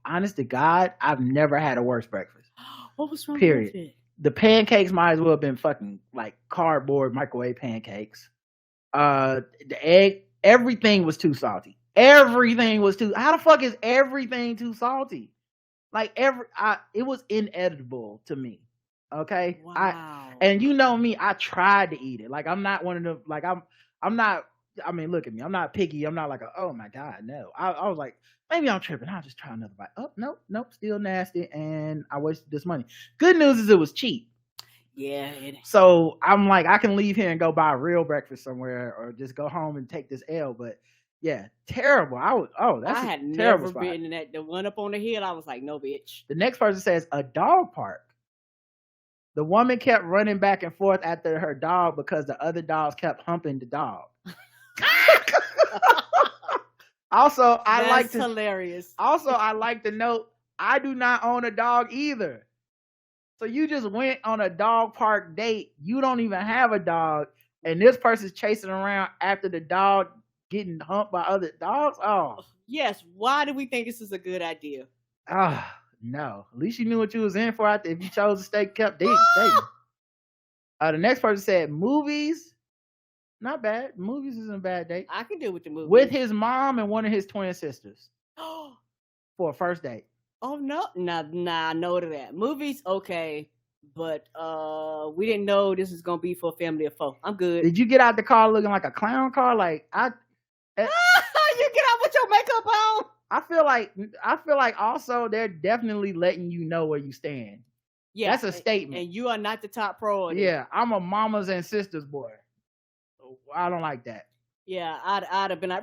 Speaker 1: honest to God, I've never had a worse breakfast.
Speaker 2: What was wrong
Speaker 1: Period.
Speaker 2: with it?
Speaker 1: The pancakes might as well have been fucking like cardboard microwave pancakes. The egg, everything was too salty. Everything was too. How the fuck is everything too salty? Like it was inedible to me. Okay.
Speaker 2: Wow.
Speaker 1: And you know me, I tried to eat it. Like I'm not one of the. Like I'm not. I mean, look at me. I'm not picky. I'm not like oh my God, no. I was like, maybe I'm tripping. I'll just try another bite. Oh nope, still nasty, and I wasted this money. Good news is it was cheap.
Speaker 2: Yeah.
Speaker 1: So I'm like, I can leave here and go buy a real breakfast somewhere, or just go home and take this L. But yeah, terrible. I had never
Speaker 2: been in that. The one up on the hill, I was like, no, bitch.
Speaker 1: The next person says a dog park. The woman kept running back and forth after her dog because the other dogs kept humping the dog. Also,
Speaker 2: That's hilarious.
Speaker 1: Also, I like to note I do not own a dog either. So you just went on a dog park date. You don't even have a dog, and this person's chasing around after the dog getting humped by other dogs. Oh
Speaker 2: yes. Why do we think this is a good idea?
Speaker 1: No. At least you knew what you was in for out there if you chose to stay kept dating. The next person said movies. Not bad. Movies isn't a bad date.
Speaker 2: I can deal with the movies.
Speaker 1: With his mom and one of his twin sisters. For a first date.
Speaker 2: Oh no. Nah, no to that. Movies, okay. But we didn't know this is gonna be for a family of four. I'm good.
Speaker 1: Did you get out the car looking like a clown car? Like
Speaker 2: you get out with your makeup on.
Speaker 1: I feel like also they're definitely letting you know where you stand. Yeah, that's a statement.
Speaker 2: And you are not the top priority.
Speaker 1: Yeah, I'm a mamas and sisters boy. I don't like that.
Speaker 2: Yeah, I'd have been like,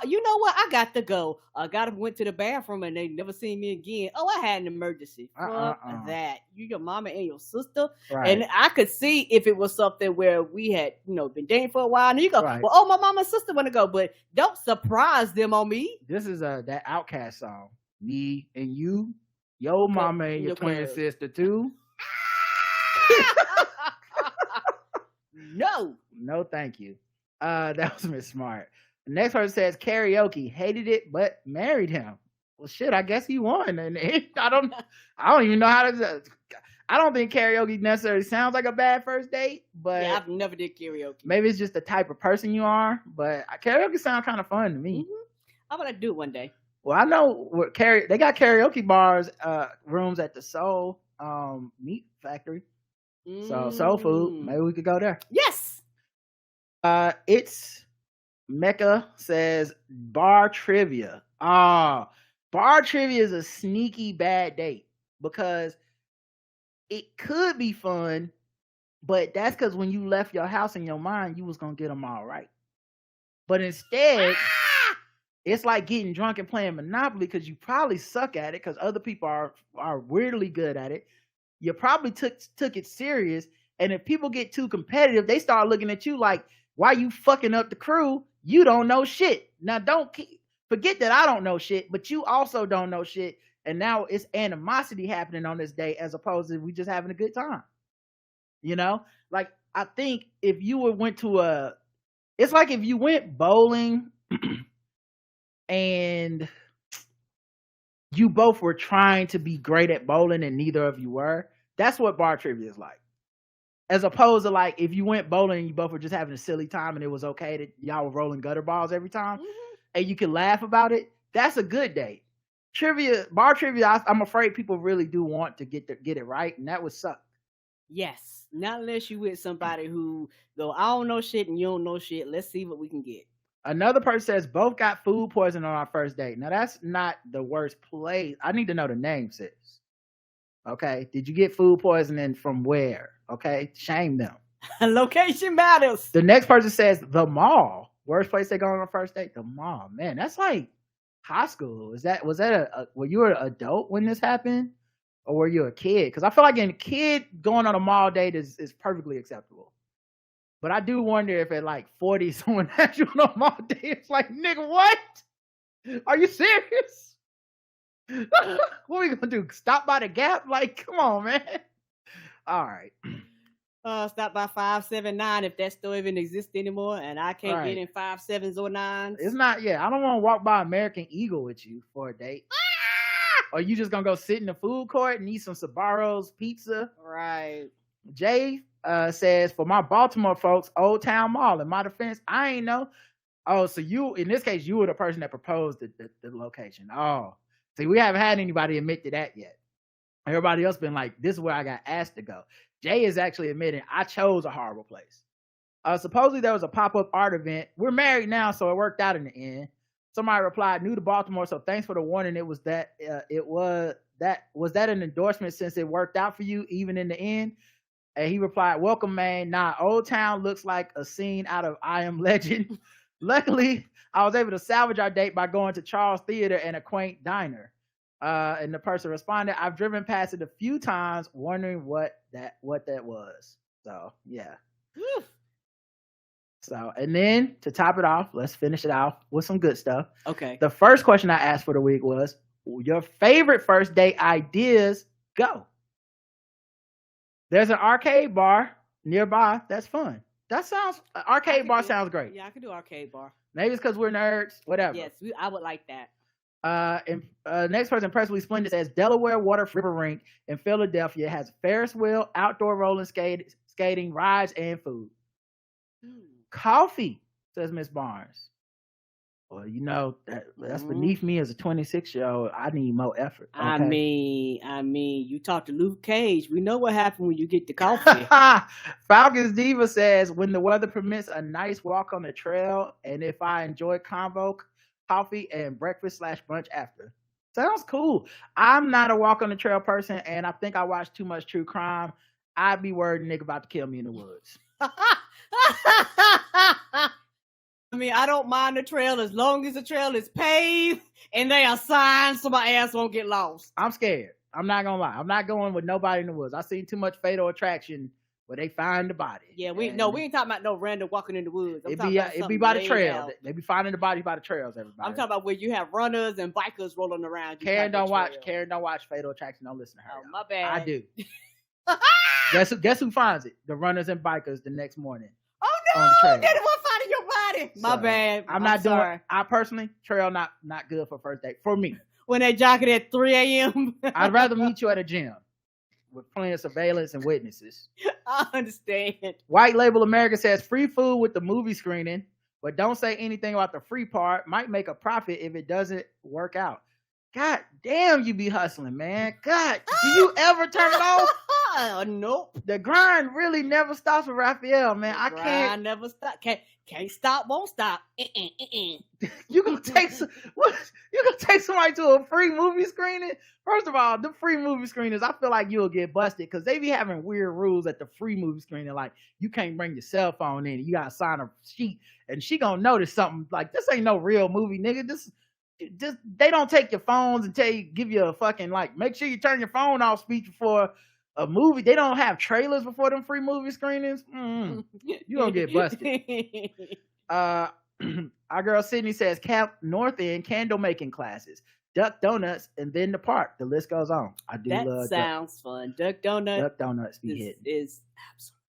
Speaker 2: you know what? I got to go. I went to the bathroom and they never seen me again. Oh, I had an emergency. Fuck that. You, your mama and your sister. Right. And I could see if it was something where we had, been dating for a while. And you go, right. Well, my mama and sister want to go, but don't surprise them on me.
Speaker 1: This is that Outcast song. Me and you, your mama and your twin sister too. No, thank you. That was Miss Smart. The next person says karaoke, hated it but married him. Well, shit, I guess he won. And I don't even know how to. I don't think karaoke necessarily sounds like a bad first date, but
Speaker 2: yeah, I've never did karaoke.
Speaker 1: Maybe it's just the type of person you are. But karaoke sounds kind of fun to me.
Speaker 2: Mm-hmm. I'm gonna do it one day.
Speaker 1: Well, I know they got karaoke bars, rooms at the Soul Meat Factory. So soul food. Maybe we could go there.
Speaker 2: Yes.
Speaker 1: It's Mecca says bar trivia. Bar trivia is a sneaky bad date because it could be fun, but that's because when you left your house in your mind, you was gonna get them all right. But instead, it's like getting drunk and playing Monopoly because you probably suck at it because other people are weirdly good at it. You probably took it serious, and if people get too competitive, they start looking at you like, why you fucking up the crew? You don't know shit. Now don't forget that I don't know shit, but you also don't know shit. And now it's animosity happening on this day as opposed to we just having a good time. Like I think if you went to it's like if you went bowling and you both were trying to be great at bowling and neither of you were. That's what bar trivia is like. As opposed to like if you went bowling and you both were just having a silly time and it was okay that y'all were rolling gutter balls every time and you can laugh about it. That's a good date. Bar trivia, I'm afraid people really do want to get it right, and that would suck.
Speaker 2: Yes. Not unless you with somebody who go, I don't know shit and you don't know shit. Let's see what we can get.
Speaker 1: Another person says both got food poisoning on our first date. Now that's not the worst place. I need to know the name, sis. Okay. Did you get food poisoning from where? Okay. Shame them.
Speaker 2: Location matters.
Speaker 1: The next person says the mall. Worst place they go on a first date? The mall. Man, that's like high school. Was that were you an adult when this happened? Or were you a kid? Because I feel like a kid going on a mall date is perfectly acceptable. But I do wonder if at like 40, someone has you on a mall date. It's like, nigga, what? Are you serious? What are we gonna do? Stop by the Gap? Like, come on, man. All right.
Speaker 2: Stop by 579 if that store even exists anymore, and I can't get in 5.7s or 9s.
Speaker 1: It's not. Yeah, I don't want to walk by American Eagle with you for a date. Or you just gonna go sit in the food court and eat some Sbarro's pizza?
Speaker 2: Right.
Speaker 1: Jay says, for my Baltimore folks, Old Town Mall. In my defense, I ain't know. Oh, so you, in this case, you were the person that proposed the location. Oh, see, we haven't had anybody admit to that yet. Everybody else been like, this is where I got asked to go. Jay is actually admitting I chose a horrible place. Supposedly there was a pop-up art event. We're married now, so it worked out in the end. Somebody replied, new to Baltimore, so thanks for the warning. Was that an endorsement since it worked out for you even in the end? And he replied, welcome, man. Nah, Old Town looks like a scene out of I Am Legend. Luckily, I was able to salvage our date by going to Charles Theater and a quaint diner. And the person responded, I've driven past it a few times wondering what that was. So, yeah. Whew. So, and then to top it off, let's finish it off with some good stuff.
Speaker 2: Okay.
Speaker 1: The first question I asked for the week was, your favorite first date ideas? Go. There's an arcade bar nearby. That's fun. That sounds, arcade bar sounds great.
Speaker 2: Yeah, I can do arcade bar.
Speaker 1: Maybe it's because we're nerds, whatever.
Speaker 2: Yes, I would like that.
Speaker 1: Next person, Impressively Splendid, says Delaware Water River Rink in Philadelphia has Ferris wheel, outdoor rolling skating, rides, and food. Coffee, says Miss Barnes. Well, you know, that's beneath me as a 26-year-old. I need more effort. Okay?
Speaker 2: I mean, you talk to Luke Cage. We know what happened when you get the coffee.
Speaker 1: Falcons Diva says, when the weather permits, a nice walk on the trail, and if I enjoy convo, coffee and breakfast/brunch after. Sounds cool. I'm not a walk on the trail person, and I think I watch too much true crime. I'd be worried a nigga about to kill me in the woods.
Speaker 2: I mean, I don't mind the trail as long as the trail is paved and they are signs so my ass won't get lost.
Speaker 1: I'm scared. I'm not gonna lie. I'm not going with nobody in the woods. I've seen too much Fatal Attraction where they find the body.
Speaker 2: Yeah, we ain't talking about no random walking in the woods.
Speaker 1: It'd be by the trail. They be finding the body by the trails, everybody.
Speaker 2: I'm talking about where you have runners and bikers rolling around.
Speaker 1: Karen don't watch Fatal Attraction. Don't listen to her.
Speaker 2: Oh, my bad.
Speaker 1: I do. Guess who finds it? The runners and bikers the next morning.
Speaker 2: Oh no! They the one finding your body. My bad.
Speaker 1: I'm not doing. I personally, trail not good for first date for me.
Speaker 2: When they jogging at 3 a.m.
Speaker 1: I'd rather meet you at a gym with plenty of surveillance and witnesses.
Speaker 2: I understand.
Speaker 1: White Label America says free food with the movie screening, but don't say anything about the free part. Might make a profit if it doesn't work out. God damn, you be hustling, man. God, do you ever turn it off?
Speaker 2: Nope.
Speaker 1: The grind really never stops with Raphael, man. I can't.
Speaker 2: I never stop. Can't stop, won't stop.
Speaker 1: You gonna take somebody to a free movie screening? First of all, the free movie screeners, I feel like you'll get busted because they be having weird rules at the free movie screening. Like you can't bring your cell phone in. You gotta sign a sheet, and she gonna notice something like this ain't no real movie, nigga. This they don't take your phones and give you a fucking like make sure you turn your phone off speech before a movie. They don't have trailers before them free movie screenings. You gonna get busted. Our girl Sydney says Camp North End candle making classes, Duck Donuts, and then the park. The list goes on. I do love
Speaker 2: that. Sounds fun. Duck Donuts
Speaker 1: be hitting.
Speaker 2: Is absolutely.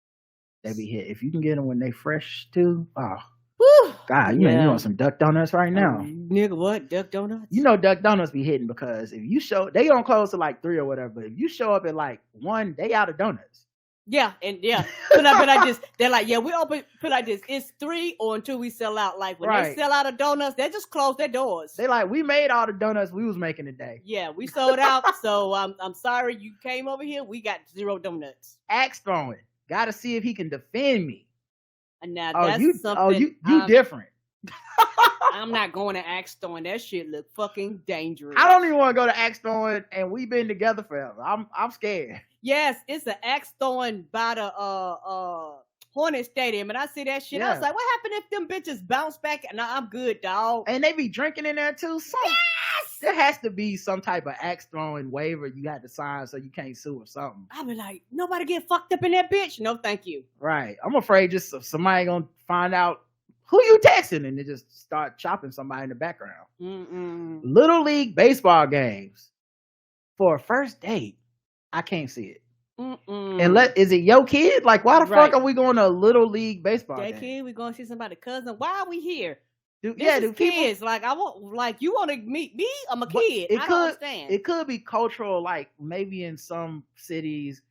Speaker 1: They be hit. If you can get them when they fresh too. Oh.
Speaker 2: Woo.
Speaker 1: God, you want some Duck Donuts right now.
Speaker 2: Nigga, what? Duck Donuts?
Speaker 1: You know Duck Donuts be hitting because if you show, they don't close to like 3 or whatever, but if you show up at like 1, they out of donuts.
Speaker 2: Yeah, and but I just they're like, yeah, we open put like this. It's 3 or until we sell out. Like when they sell out of donuts, they just close their doors.
Speaker 1: They like, we made all the donuts we was making today.
Speaker 2: Yeah, we sold out. So I'm sorry you came over here. We got 0 donuts.
Speaker 1: Axe throwing. Got to see if he can defend me.
Speaker 2: And now that's something.
Speaker 1: Oh, you different.
Speaker 2: I'm not going to axe throwing. That shit look fucking dangerous.
Speaker 1: I don't even want to go to axe throwing, and we've been together forever. I'm scared.
Speaker 2: Yes, it's an axe throwing by the Hornet Stadium, and I see that shit. Yeah. I was like, what happened if them bitches bounce back? And I'm good, dog.
Speaker 1: And they be drinking in there too. So yes! There has to be some type of axe throwing waiver you had to sign so you can't sue or something.
Speaker 2: I be like, nobody get fucked up in that bitch. No, thank you.
Speaker 1: Right. I'm afraid just somebody gonna find out who you texting and they just start chopping somebody in the background. Little League baseball games for a first date. I can't see it. And is it your kid? Like, why the fuck are we going to a Little League baseball game?
Speaker 2: Kid, we going to see somebody's cousin. Why are we here?
Speaker 1: Do
Speaker 2: kids
Speaker 1: people,
Speaker 2: like I want? Like, you want to meet me? I'm a kid. I don't understand.
Speaker 1: It could be cultural. Like maybe in some cities,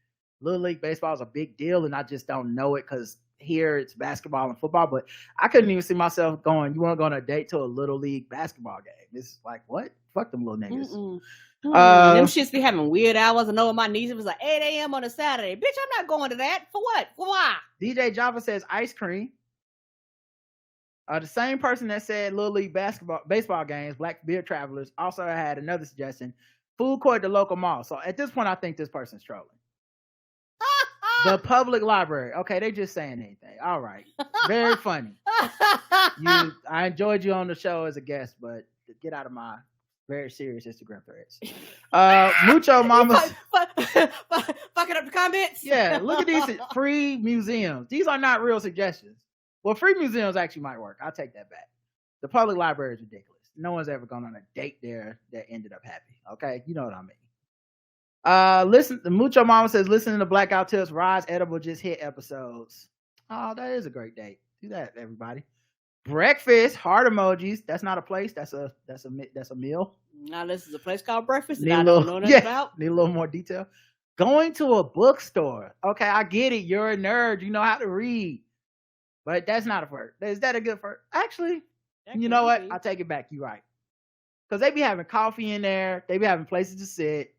Speaker 1: Little League baseball is a big deal, and I just don't know it because here it's basketball and football. But I couldn't even see myself going. You want to go on a date to a Little League basketball game? It's like, what? Fuck them little niggas.
Speaker 2: Them shits be having weird hours. I know with my niece it was like 8 a.m. on a Saturday. Bitch, I'm not going to that. For what? For why?
Speaker 1: DJ Java says ice cream. The same person that said Little League baseball games, Black Beer Travelers, also had another suggestion. Food court at the local mall. So at this point, I think this person's trolling. The public library. Okay, they just saying anything. All right. Very funny. I enjoyed you on the show as a guest, but get out of my very serious Instagram threads. Mucho Mamas.
Speaker 2: Fucking up the comments.
Speaker 1: Yeah, look at these free museums. These are not real suggestions. Well, free museums actually might work. I'll take that back. The public library is ridiculous. No one's ever gone on a date there that ended up happy. Okay, you know what I mean. Listen, the Mucho Mama says, listening to Blackout Tips, Rod's Edible Just Hit episodes. Oh, that is a great date. Do that, everybody. Breakfast, heart emojis. That's not a place. That's a meal.
Speaker 2: Now this is a place called Breakfast, and I don't know nothing about.
Speaker 1: Need a little more detail. Going to a bookstore. Okay, I get it. You're a nerd. You know how to read. But that's not a first. Is that a good first? Actually, you know what? I'll take it back. You're right. Because they be having coffee in there. They be having places to sit.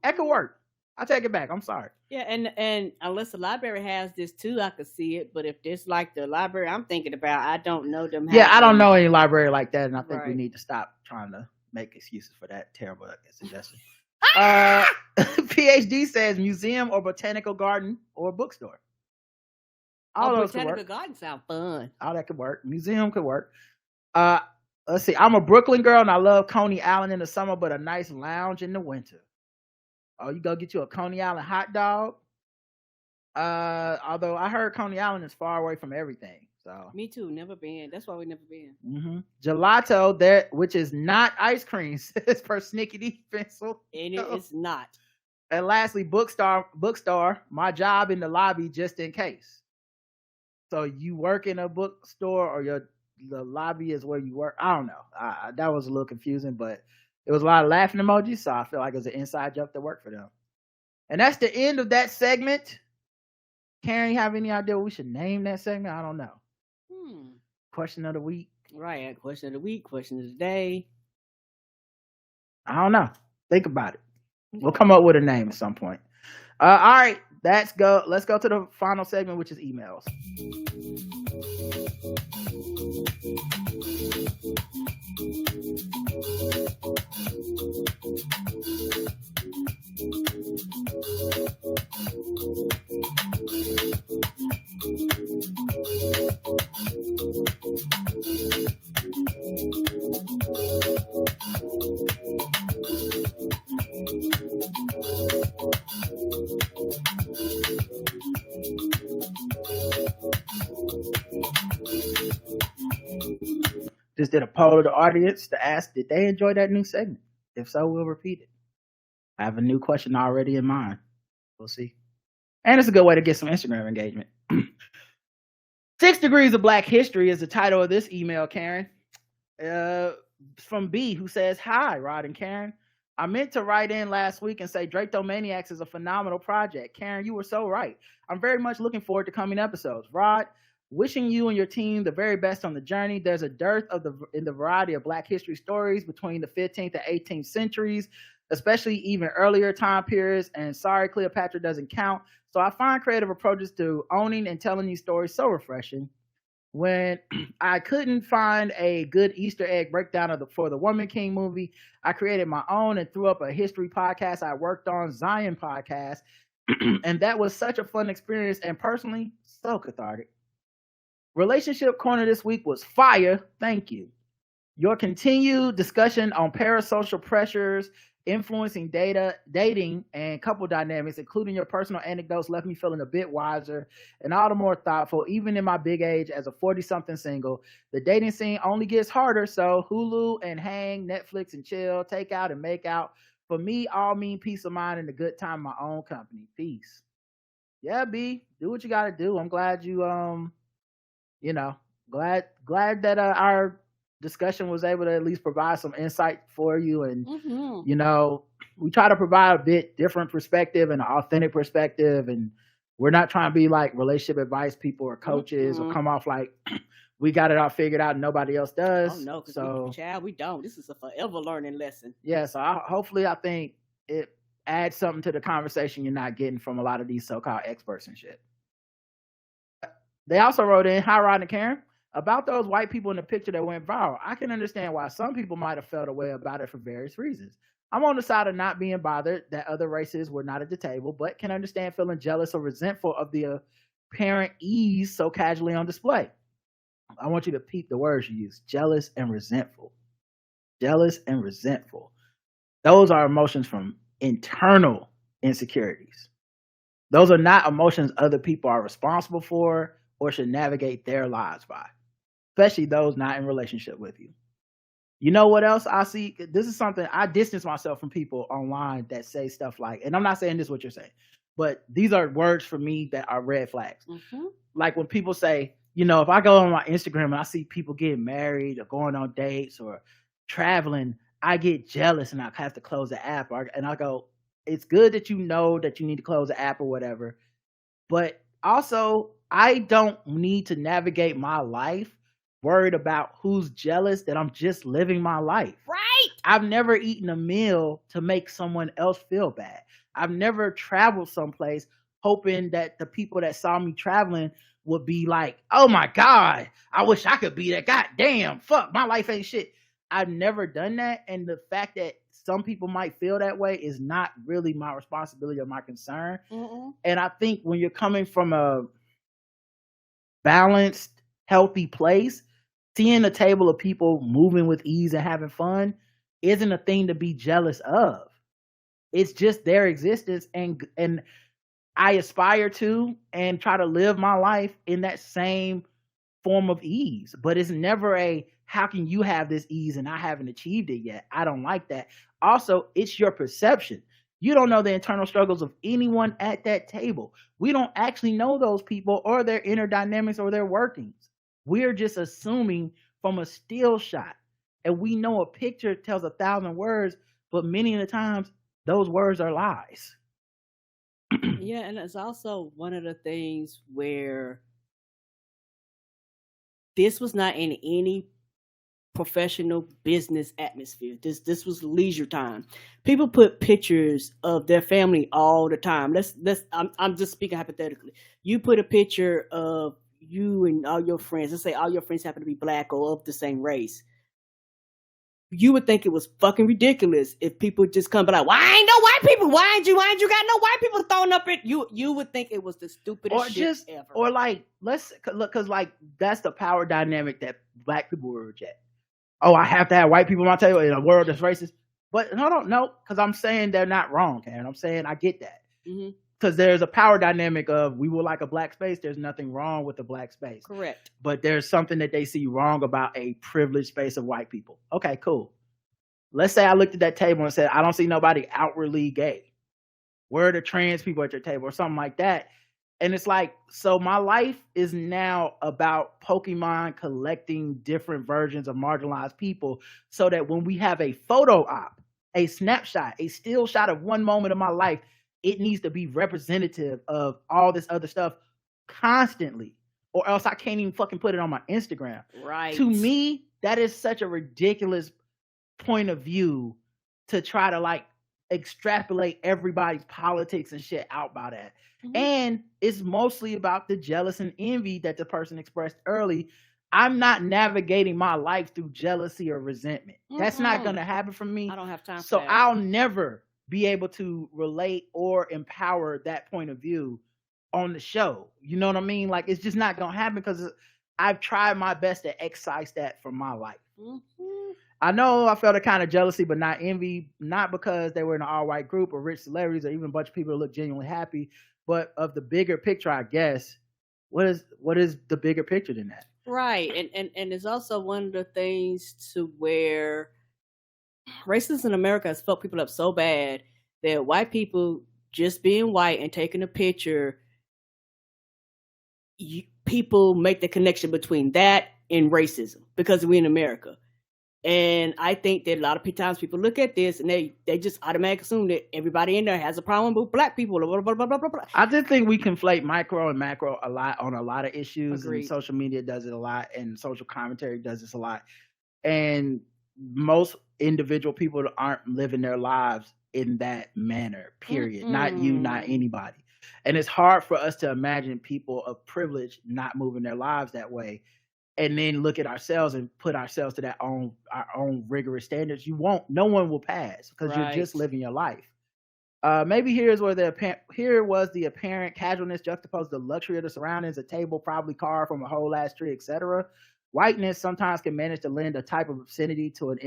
Speaker 1: That could work. I'll take it back. I'm sorry.
Speaker 2: Yeah, and unless the library has this too, I could see it. But if this like the library I'm thinking about, I don't know them.
Speaker 1: Yeah, I don't know any library like that, and I think we need to stop trying to make excuses for that terrible suggestion. PhD says museum or botanical garden or bookstore. All those
Speaker 2: botanical garden sound fun.
Speaker 1: All that could work. Museum could work. Let's see. I'm a Brooklyn girl and I love Coney Island in the summer, but a nice lounge in the winter. Oh, you go get you a Coney Island hot dog. Although I heard Coney Island is far away from everything. So
Speaker 2: me too. Never been. That's why we never been.
Speaker 1: Gelato there, which is not ice cream, says persnickety pencil.
Speaker 2: And it's not.
Speaker 1: And lastly, bookstore. My job in the lobby, just in case. So you work in a bookstore, or the lobby is where you work. I don't know. That was a little confusing, but it was a lot of laughing emojis, so I feel like it was an inside joke that worked for them. And that's the end of that segment. Karen, you have any idea what we should name that segment? I don't know. Question of the week.
Speaker 2: Right. Question of the week. Question of the day.
Speaker 1: I don't know. Think about it. We'll come up with a name at some point. All right. Let's go to the final segment, which is emails. Just did a poll of the audience to ask, did they enjoy that new segment? If so, we'll repeat it. I have a new question already in mind. We'll see. And it's a good way to get some Instagram engagement. 6 Degrees of Black History is the title of this email, Karen. From B, who says, hi, Rod and Karen. I meant to write in last week and say Drapetomaniacs is a phenomenal project. Karen, you were so right. I'm very much looking forward to coming episodes. Rod, wishing you and your team the very best on the journey. There's a dearth in the variety of Black history stories between the 15th and 18th centuries, especially even earlier time periods. And sorry, Cleopatra doesn't count. So I find creative approaches to owning and telling these stories so refreshing. When I couldn't find a good Easter egg breakdown for the Woman King movie, I created my own and threw up a history podcast I worked on, Zion Podcast. And that was such a fun experience and personally so cathartic. Relationship Corner this week was fire. Thank you. Your continued discussion on parasocial pressures influencing dating, and couple dynamics, including your personal anecdotes, left me feeling a bit wiser and all the more thoughtful, even in my big age as a 40-something single. The dating scene only gets harder, so Hulu and Hang, Netflix and chill, take out and make out. For me, all mean peace of mind and a good time in my own company. Peace. Yeah, B, do what you gotta do. I'm glad you, glad that our discussion was able to at least provide some insight for you. And, we try to provide a bit different perspective and an authentic perspective. And we're not trying to be like relationship advice people or coaches or come off like we got it all figured out and nobody else does.
Speaker 2: Oh, no, because we don't. This is a forever learning lesson.
Speaker 1: Yeah, so I think it adds something to the conversation you're not getting from a lot of these so-called experts and shit. They also wrote in, hi, Rod and Karen. About those white people in the picture that went viral, I can understand why some people might have felt a way about it for various reasons. I'm on the side of not being bothered that other races were not at the table, but can understand feeling jealous or resentful of the apparent ease so casually on display. I want you to peep the words you use, jealous and resentful. Jealous and resentful. Those are emotions from internal insecurities. Those are not emotions other people are responsible for or should navigate their lives by, especially those not in relationship with you. You know what else I see? This is something I distance myself from people online that say stuff like, and I'm not saying this is what you're saying, but these are words for me that are red flags. Mm-hmm. Like when people say, if I go on my Instagram and I see people getting married or going on dates or traveling, I get jealous and I have to close the app. And I go, it's good that you know that you need to close the app or whatever. But also, I don't need to navigate my life worried about who's jealous that I'm just living my life.
Speaker 2: Right.
Speaker 1: I've never eaten a meal to make someone else feel bad. I've never traveled someplace hoping that the people that saw me traveling would be like, oh my God, I wish I could be that. God damn, fuck, my life ain't shit. I've never done that. And the fact that some people might feel that way is not really my responsibility or my concern. Mm-mm. And I think when you're coming from a balanced, healthy place, seeing a table of people moving with ease and having fun isn't a thing to be jealous of. It's just their existence, and I aspire to and try to live my life in that same form of ease. But it's never how can you have this ease and I haven't achieved it yet? I don't like that. Also, it's your perception. You don't know the internal struggles of anyone at that table. We don't actually know those people or their inner dynamics or their workings. We're just assuming from a still shot. And we know a picture tells 1,000 words, but many of the times those words are lies.
Speaker 2: Yeah, and it's also one of the things where this was not in any professional business atmosphere. This was leisure time. People put pictures of their family all the time. I'm just speaking hypothetically. You put a picture of you and all your friends. Let's say all your friends happen to be Black or of the same race. You would think it was fucking ridiculous if people just come be like, why ain't no white people? Why ain't you got no white people thrown up it? You would think it was the stupidest shit ever.
Speaker 1: Or like, let's look, because like that's the power dynamic that Black people will reject. Oh, I have to have white people on my table in a world that's racist. But no, because I'm saying they're not wrong, Karen. I'm saying I get that. Because there's a power dynamic of we will like a Black space. There's nothing wrong with the Black space.
Speaker 2: Correct.
Speaker 1: But there's something that they see wrong about a privileged space of white people. Okay, cool. Let's say I looked at that table and said, I don't see nobody outwardly gay. Where are the trans people at your table or something like that? And it's like, so my life is now about Pokemon collecting different versions of marginalized people so that when we have a photo op a snapshot, a still shot of one moment of my life. It needs to be representative of all this other stuff constantly, or else I can't even fucking put it on my Instagram.
Speaker 2: Right.
Speaker 1: To me, that is such a ridiculous point of view to try to like extrapolate everybody's politics and shit out by that. Mm-hmm. And it's mostly about the jealous and envy that the person expressed early. I'm not navigating my life through jealousy or resentment. Mm-hmm. That's not going to happen for me.
Speaker 2: I don't have time for
Speaker 1: so
Speaker 2: that.
Speaker 1: I'll never be able to relate or empower that point of view on the show. You know what I mean? Like, it's just not going to happen because I've tried my best to excise that from my life. Mm-hmm. I know I felt a kind of jealousy, but not envy, not because they were in an all-white group or rich celebrities or even a bunch of people that look genuinely happy, but of the bigger picture, I guess. What is the bigger picture than that?
Speaker 2: Right. And it's also one of the things to where racism in America has fucked people up so bad that white people just being white and taking a picture, people make the connection between that and racism because we're in America. And I think that a lot of times people look at this and they just automatically assume that everybody in there has a problem with black people. Blah, blah, blah, blah, blah.
Speaker 1: I just think we conflate micro and macro a lot on a lot of issues.
Speaker 2: Agreed.
Speaker 1: And social media does it a lot, and social commentary does this a lot. And most individual people aren't living their lives in that manner, period. Mm-hmm. Not you, not anybody. And it's hard for us to imagine people of privilege not moving their lives that way. And then look at ourselves and put ourselves to our own rigorous standards. No one will pass because You're just living your life. Maybe here was the apparent casualness juxtaposed the luxury of the surroundings, a table probably carved from a whole ass tree, etc. Whiteness sometimes can manage to lend a type of obscenity to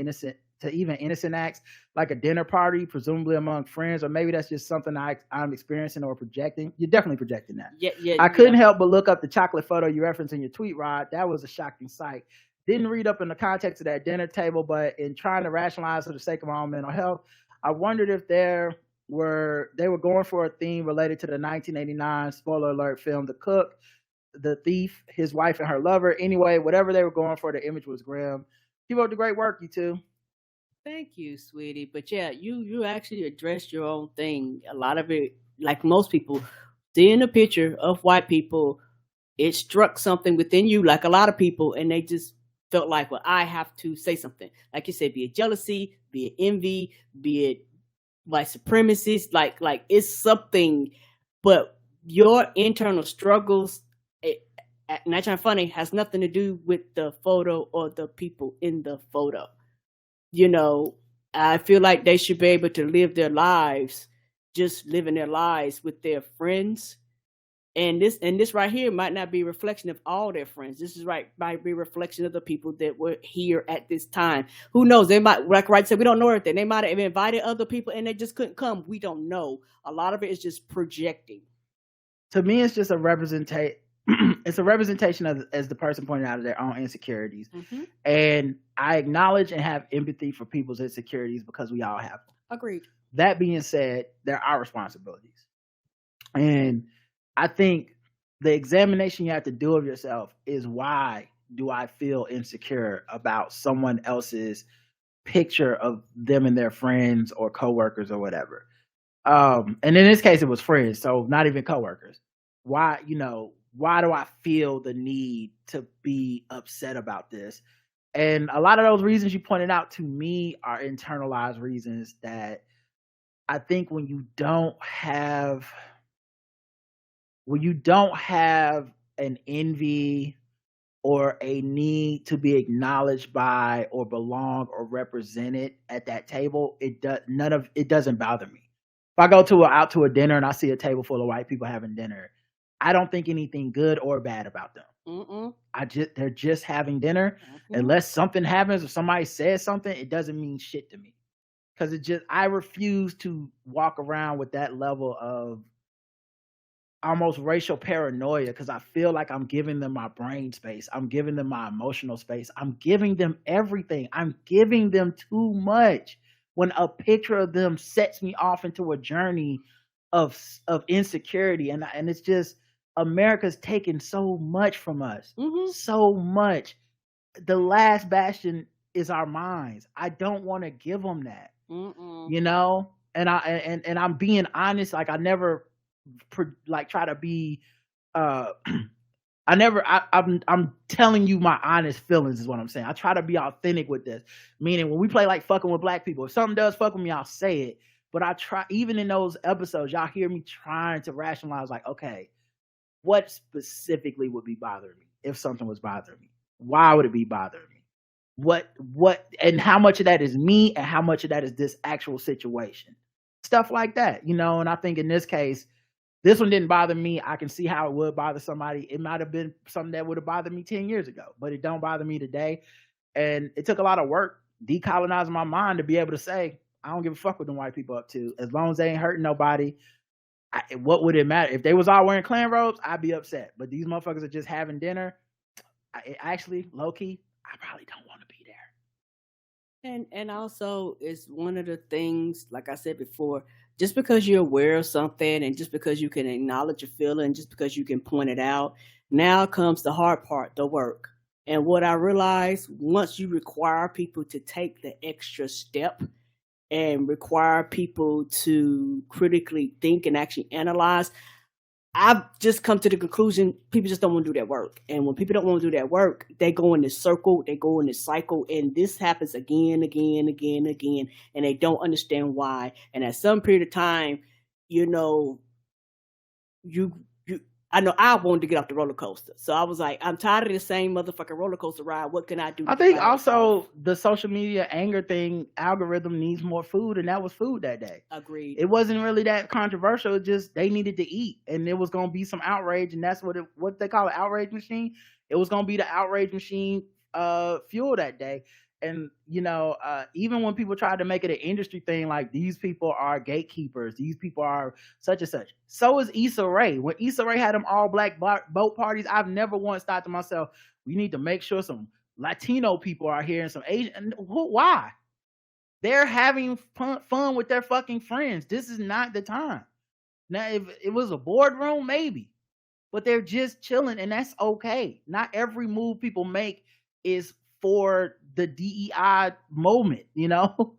Speaker 1: even innocent acts, like a dinner party, presumably among friends, or maybe that's just something I'm experiencing or projecting. You're definitely projecting that.
Speaker 2: Yeah.
Speaker 1: I couldn't help but look up the chocolate photo you referenced in your tweet, Rod. That was a shocking sight. Didn't read up in the context of that dinner table, but in trying to rationalize for the sake of my own mental health, I wondered if they were going for a theme related to the 1989 spoiler alert film, The Cook, the thief, his wife, and her lover. Anyway, whatever they were going for, the image was grim. Keep up the great work, you two.
Speaker 2: Thank you, sweetie. But yeah, you actually addressed your own thing. A lot of it, like most people, seeing a picture of white people, it struck something within you, like a lot of people, and they just felt like, well, I have to say something. Like you said, be it jealousy, be it envy, be it white supremacists, like it's something. But your internal struggles, not trying funny, has nothing to do with the photo or the people in the photo. You know, I feel like they should be able to live their lives, just living their lives with their friends. And this right here might not be a reflection of all their friends. This might be a reflection of the people that were here at this time. Who knows? They might, like Wright said, we don't know everything. They might have invited other people and they just couldn't come. We don't know. A lot of it is just projecting.
Speaker 1: To me, it's just a representation. It's a representation of, as the person pointed out, of their own insecurities. Mm-hmm. And I acknowledge and have empathy for people's insecurities because we all have them.
Speaker 2: Agreed.
Speaker 1: That being said, they're our responsibilities. And I think the examination you have to do of yourself is, why do I feel insecure about someone else's picture of them and their friends or coworkers or whatever? And in this case, it was friends, so not even coworkers. Why do I feel the need to be upset about this? And a lot of those reasons you pointed out to me are internalized reasons that I think when you don't have an envy or a need to be acknowledged by or belong or represented at that table, it doesn't bother me. If I go out to a dinner and I see a table full of white people having dinner, I don't think anything good or bad about them. Mm-mm. They're just having dinner. Mm-hmm. Unless something happens or somebody says something, it doesn't mean shit to me. Because I refuse to walk around with that level of almost racial paranoia, because I feel like I'm giving them my brain space. I'm giving them my emotional space. I'm giving them everything. I'm giving them too much when a picture of them sets me off into a journey of insecurity. And it's just, America's taken so much from us. Mm-hmm. So much. The last bastion is our minds. I don't want to give them that. you know. And I'm being honest. Like I never try to be. I'm telling you my honest feelings is what I'm saying. I try to be authentic with this. Meaning when we play like fucking with black people, if something does fuck with me, I'll say it. But I try, even in those episodes, y'all hear me trying to rationalize, like, okay, what specifically would be bothering me if something was bothering me? Why would it be bothering me? What, and how much of that is me and how much of that is this actual situation? Stuff like that, you know. And I think in this case, this one didn't bother me. I can see how it would bother somebody. It might have been something that would have bothered me 10 years ago, but it don't bother me today. And it took a lot of work decolonizing my mind to be able to say, I don't give a fuck what them white people up to. As long as they ain't hurting nobody, what would it matter? If they was all wearing Klan robes, I'd be upset. But these motherfuckers are just having dinner. Actually, low-key, I probably don't want to be there.
Speaker 2: And also, it's one of the things, like I said before, just because you're aware of something and just because you can acknowledge a feeling, just because you can point it out, now comes the hard part, the work. And what I realized, once you require people to take the extra step and require people to critically think and actually analyze, I've just come to the conclusion people just don't want to do that work. And when people don't want to do that work, they go in this circle, they go in this cycle, and this happens again, and they don't understand why. And at some period of time, you know, I know I wanted to get off the roller coaster. So I was like, I'm tired of the same motherfucking roller coaster ride. What can I do?
Speaker 1: I think also the social media anger thing, algorithm needs more food, and that was food that day.
Speaker 2: Agreed.
Speaker 1: It wasn't really that controversial. It just they needed to eat, and there was going to be some outrage, and that's what they call an outrage machine. It was going to be the outrage machine fuel that day. And, you know, even when people tried to make it an industry thing, like these people are gatekeepers, these people are such and such. So is Issa Rae. When Issa Rae had them all black boat parties, I've never once thought to myself, we need to make sure some Latino people are here and some Asian. Why? They're having fun with their fucking friends. This is not the time. Now, if it was a boardroom, maybe. But they're just chilling, and that's okay. Not every move people make is for the DEI moment, you know? All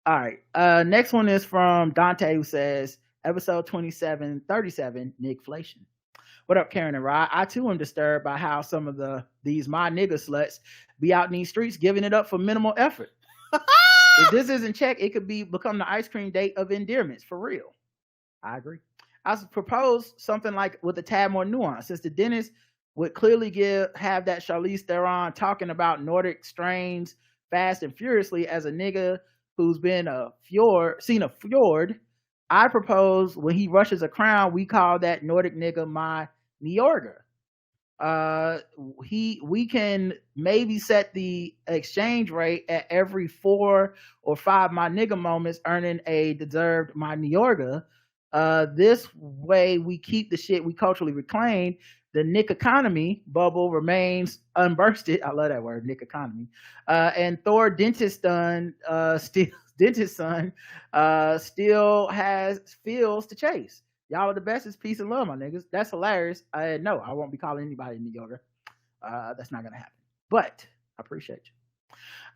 Speaker 1: right. Next one is from Dante, who says, episode 2737, Nickflation. What up, Karen and Rod? I too am disturbed by how some of these my nigga sluts be out in these streets giving it up for minimal effort. If this isn't checked, it could become the ice cream date of endearments, for real. I agree. I propose something like with a tad more nuance, since the dentist would clearly have that Charlize Theron talking about Nordic strains fast and furiously as a nigga who's seen a fjord. I propose when he rushes a crown, we call that Nordic nigga my Njorga. We can maybe set the exchange rate at every 4 or 5 my nigga moments, earning a deserved my Njorga. This way we keep the shit we culturally reclaimed. The Nick economy bubble remains unbursted. I love that word, Nick economy. And Thor Dentist Son still has fields to chase. Y'all are the best. It's peace and love, my niggas. That's hilarious. No, I won't be calling anybody New Yorker. That's not gonna happen. But I appreciate you.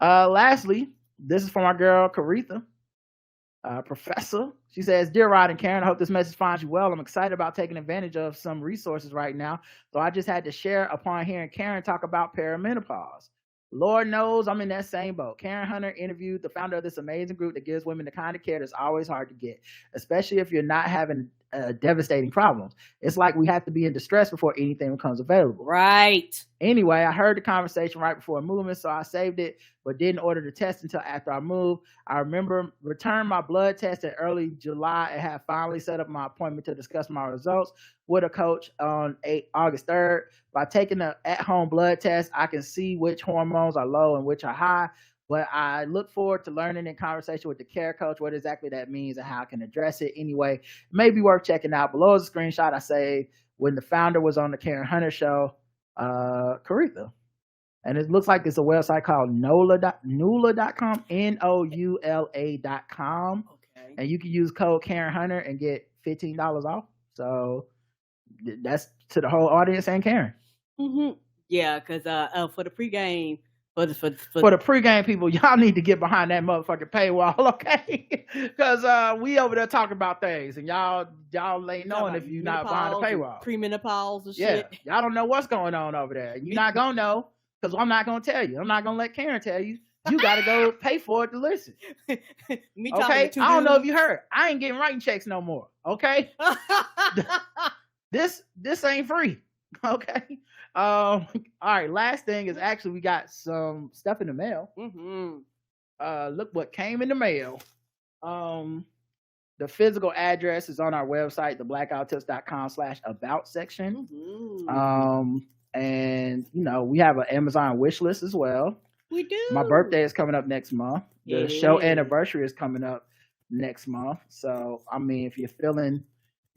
Speaker 1: Lastly, this is from our girl Caritha. Professor, she says, dear Rod and Karen, I hope this message finds you well. I'm excited about taking advantage of some resources right now, so I just had to share upon hearing Karen talk about perimenopause. Lord knows I'm in that same boat. Karen Hunter interviewed the founder of this amazing group that gives women the kind of care that's always hard to get, especially if you're not having devastating problems. It's like we have to be in distress before anything becomes available.
Speaker 2: Right.
Speaker 1: Anyway, I heard the conversation right before moving, so I saved it, but didn't order the test until after I moved. I remember returned my blood test in early July and have finally set up my appointment to discuss my results with a coach on August 3rd. By taking the at-home blood test, I can see which hormones are low and which are high, but I look forward to learning in conversation with the care coach what exactly that means and how I can address it. Anyway, it may be worth checking out. Below is a screenshot I saved when the founder was on the Karen Hunter show, Caritha. And it looks like it's a website called NOULA.com, NOULA.com. Okay. And you can use code Karen Hunter and get $15 off. So that's to the whole audience and Karen.
Speaker 2: Mm-hmm. Yeah, because for the pregame, For
Speaker 1: For the pregame people, y'all need to get behind that motherfucking paywall, okay? Because we over there talking about things, and y'all ain't knowing if you're not behind the paywall.
Speaker 2: Premenopause and
Speaker 1: Yeah,
Speaker 2: shit.
Speaker 1: y'all don't know what's going on over there. You're not gonna know because I'm not gonna tell you. I'm not gonna let Karen tell you. You gotta go pay for it to listen.
Speaker 2: Me
Speaker 1: Okay? I don't know if you heard. I ain't getting writing checks no more. Okay? This ain't free. Okay. All right. Last thing is actually we got some stuff in the mail. Look what came in the mail. The physical address is on our website, theblackouttips.com/about section. And we have an Amazon wish list as well.
Speaker 2: We do.
Speaker 1: My birthday is coming up next month. The show anniversary is coming up next month. So I mean, if you're feeling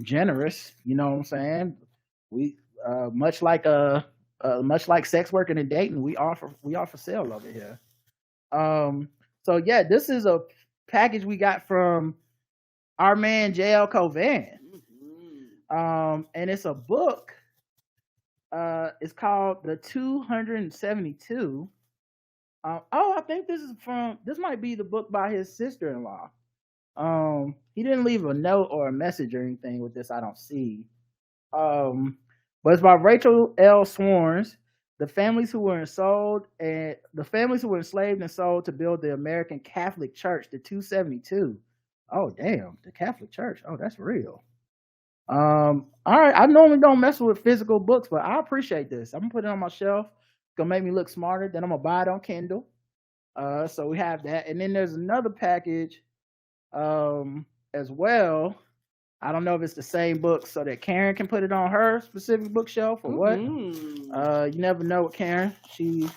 Speaker 1: generous, you know what I'm saying, we much like sex working and dating, we offer sale over here. So yeah, this is a package we got from our man JL Covan. And it's a book. It's called The 272. I think this might be the book by his sister-in-law. He didn't leave a note or a message or anything with this, I don't see. But it's by Rachel L. Swarns, the families who were enslaved and sold to build the American Catholic Church, the 272. Oh damn, the Catholic Church. Oh, that's real. All right. I normally don't mess with physical books, but I appreciate this. I'm gonna put it on my shelf. It's gonna make me look smarter. Then I'm gonna buy it on Kindle. So we have that, and then there's another package as well. I don't know if it's the same book so that Karen can put it on her specific bookshelf or what. You never know with Karen. She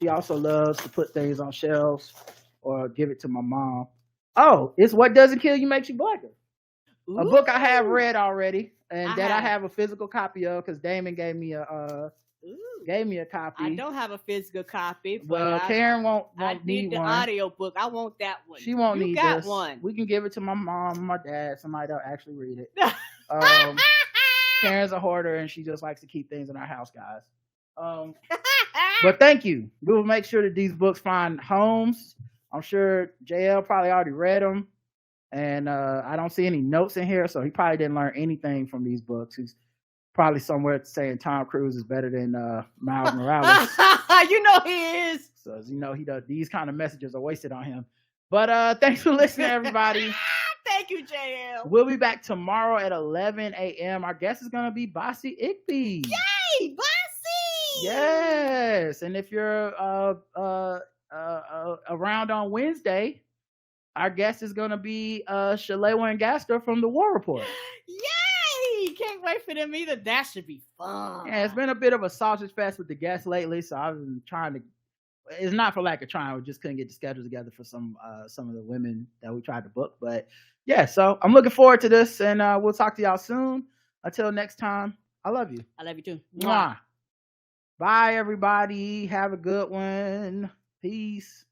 Speaker 1: also loves to put things on shelves or give it to my mom. Oh, it's What Doesn't Kill You Makes You Blacker. A book I have read already, and I have a physical copy of because Damon gave me a copy.
Speaker 2: I don't have a physical copy,
Speaker 1: but Karen won't need
Speaker 2: the
Speaker 1: one.
Speaker 2: audio book. I want that one.
Speaker 1: She won't need
Speaker 2: got
Speaker 1: this.
Speaker 2: One.
Speaker 1: We can give it to my mom, my dad, somebody that'll actually read it. Karen's a hoarder, and she just likes to keep things in our house, guys. But thank you. We will make sure that these books find homes. I'm sure JL probably already read them, and I don't see any notes in here, so he probably didn't learn anything from these books. He's probably somewhere saying Tom Cruise is better than Miles Morales.
Speaker 2: You know he is.
Speaker 1: So he does. These kind of messages are wasted on him. But thanks for listening, everybody.
Speaker 2: Thank you, JL.
Speaker 1: We'll be back tomorrow at 11 a.m. Our guest is gonna be Bossy Igby.
Speaker 2: Yay, Bossy!
Speaker 1: Yes, and if you're around on Wednesday, our guest is gonna be Shalewa and Gaster from the War Report.
Speaker 2: Yay! Can't wait for them either. That should be fun.
Speaker 1: Yeah, it's been a bit of a sausage fest with the guests lately, so I've been trying to. It's not for lack of trying. We just couldn't get the schedule together for some of the women that we tried to book. But yeah, so I'm looking forward to this, and we'll talk to y'all soon. Until next time, I love you.
Speaker 2: I love you too.
Speaker 1: Mwah. Bye, everybody. Have a good one. Peace.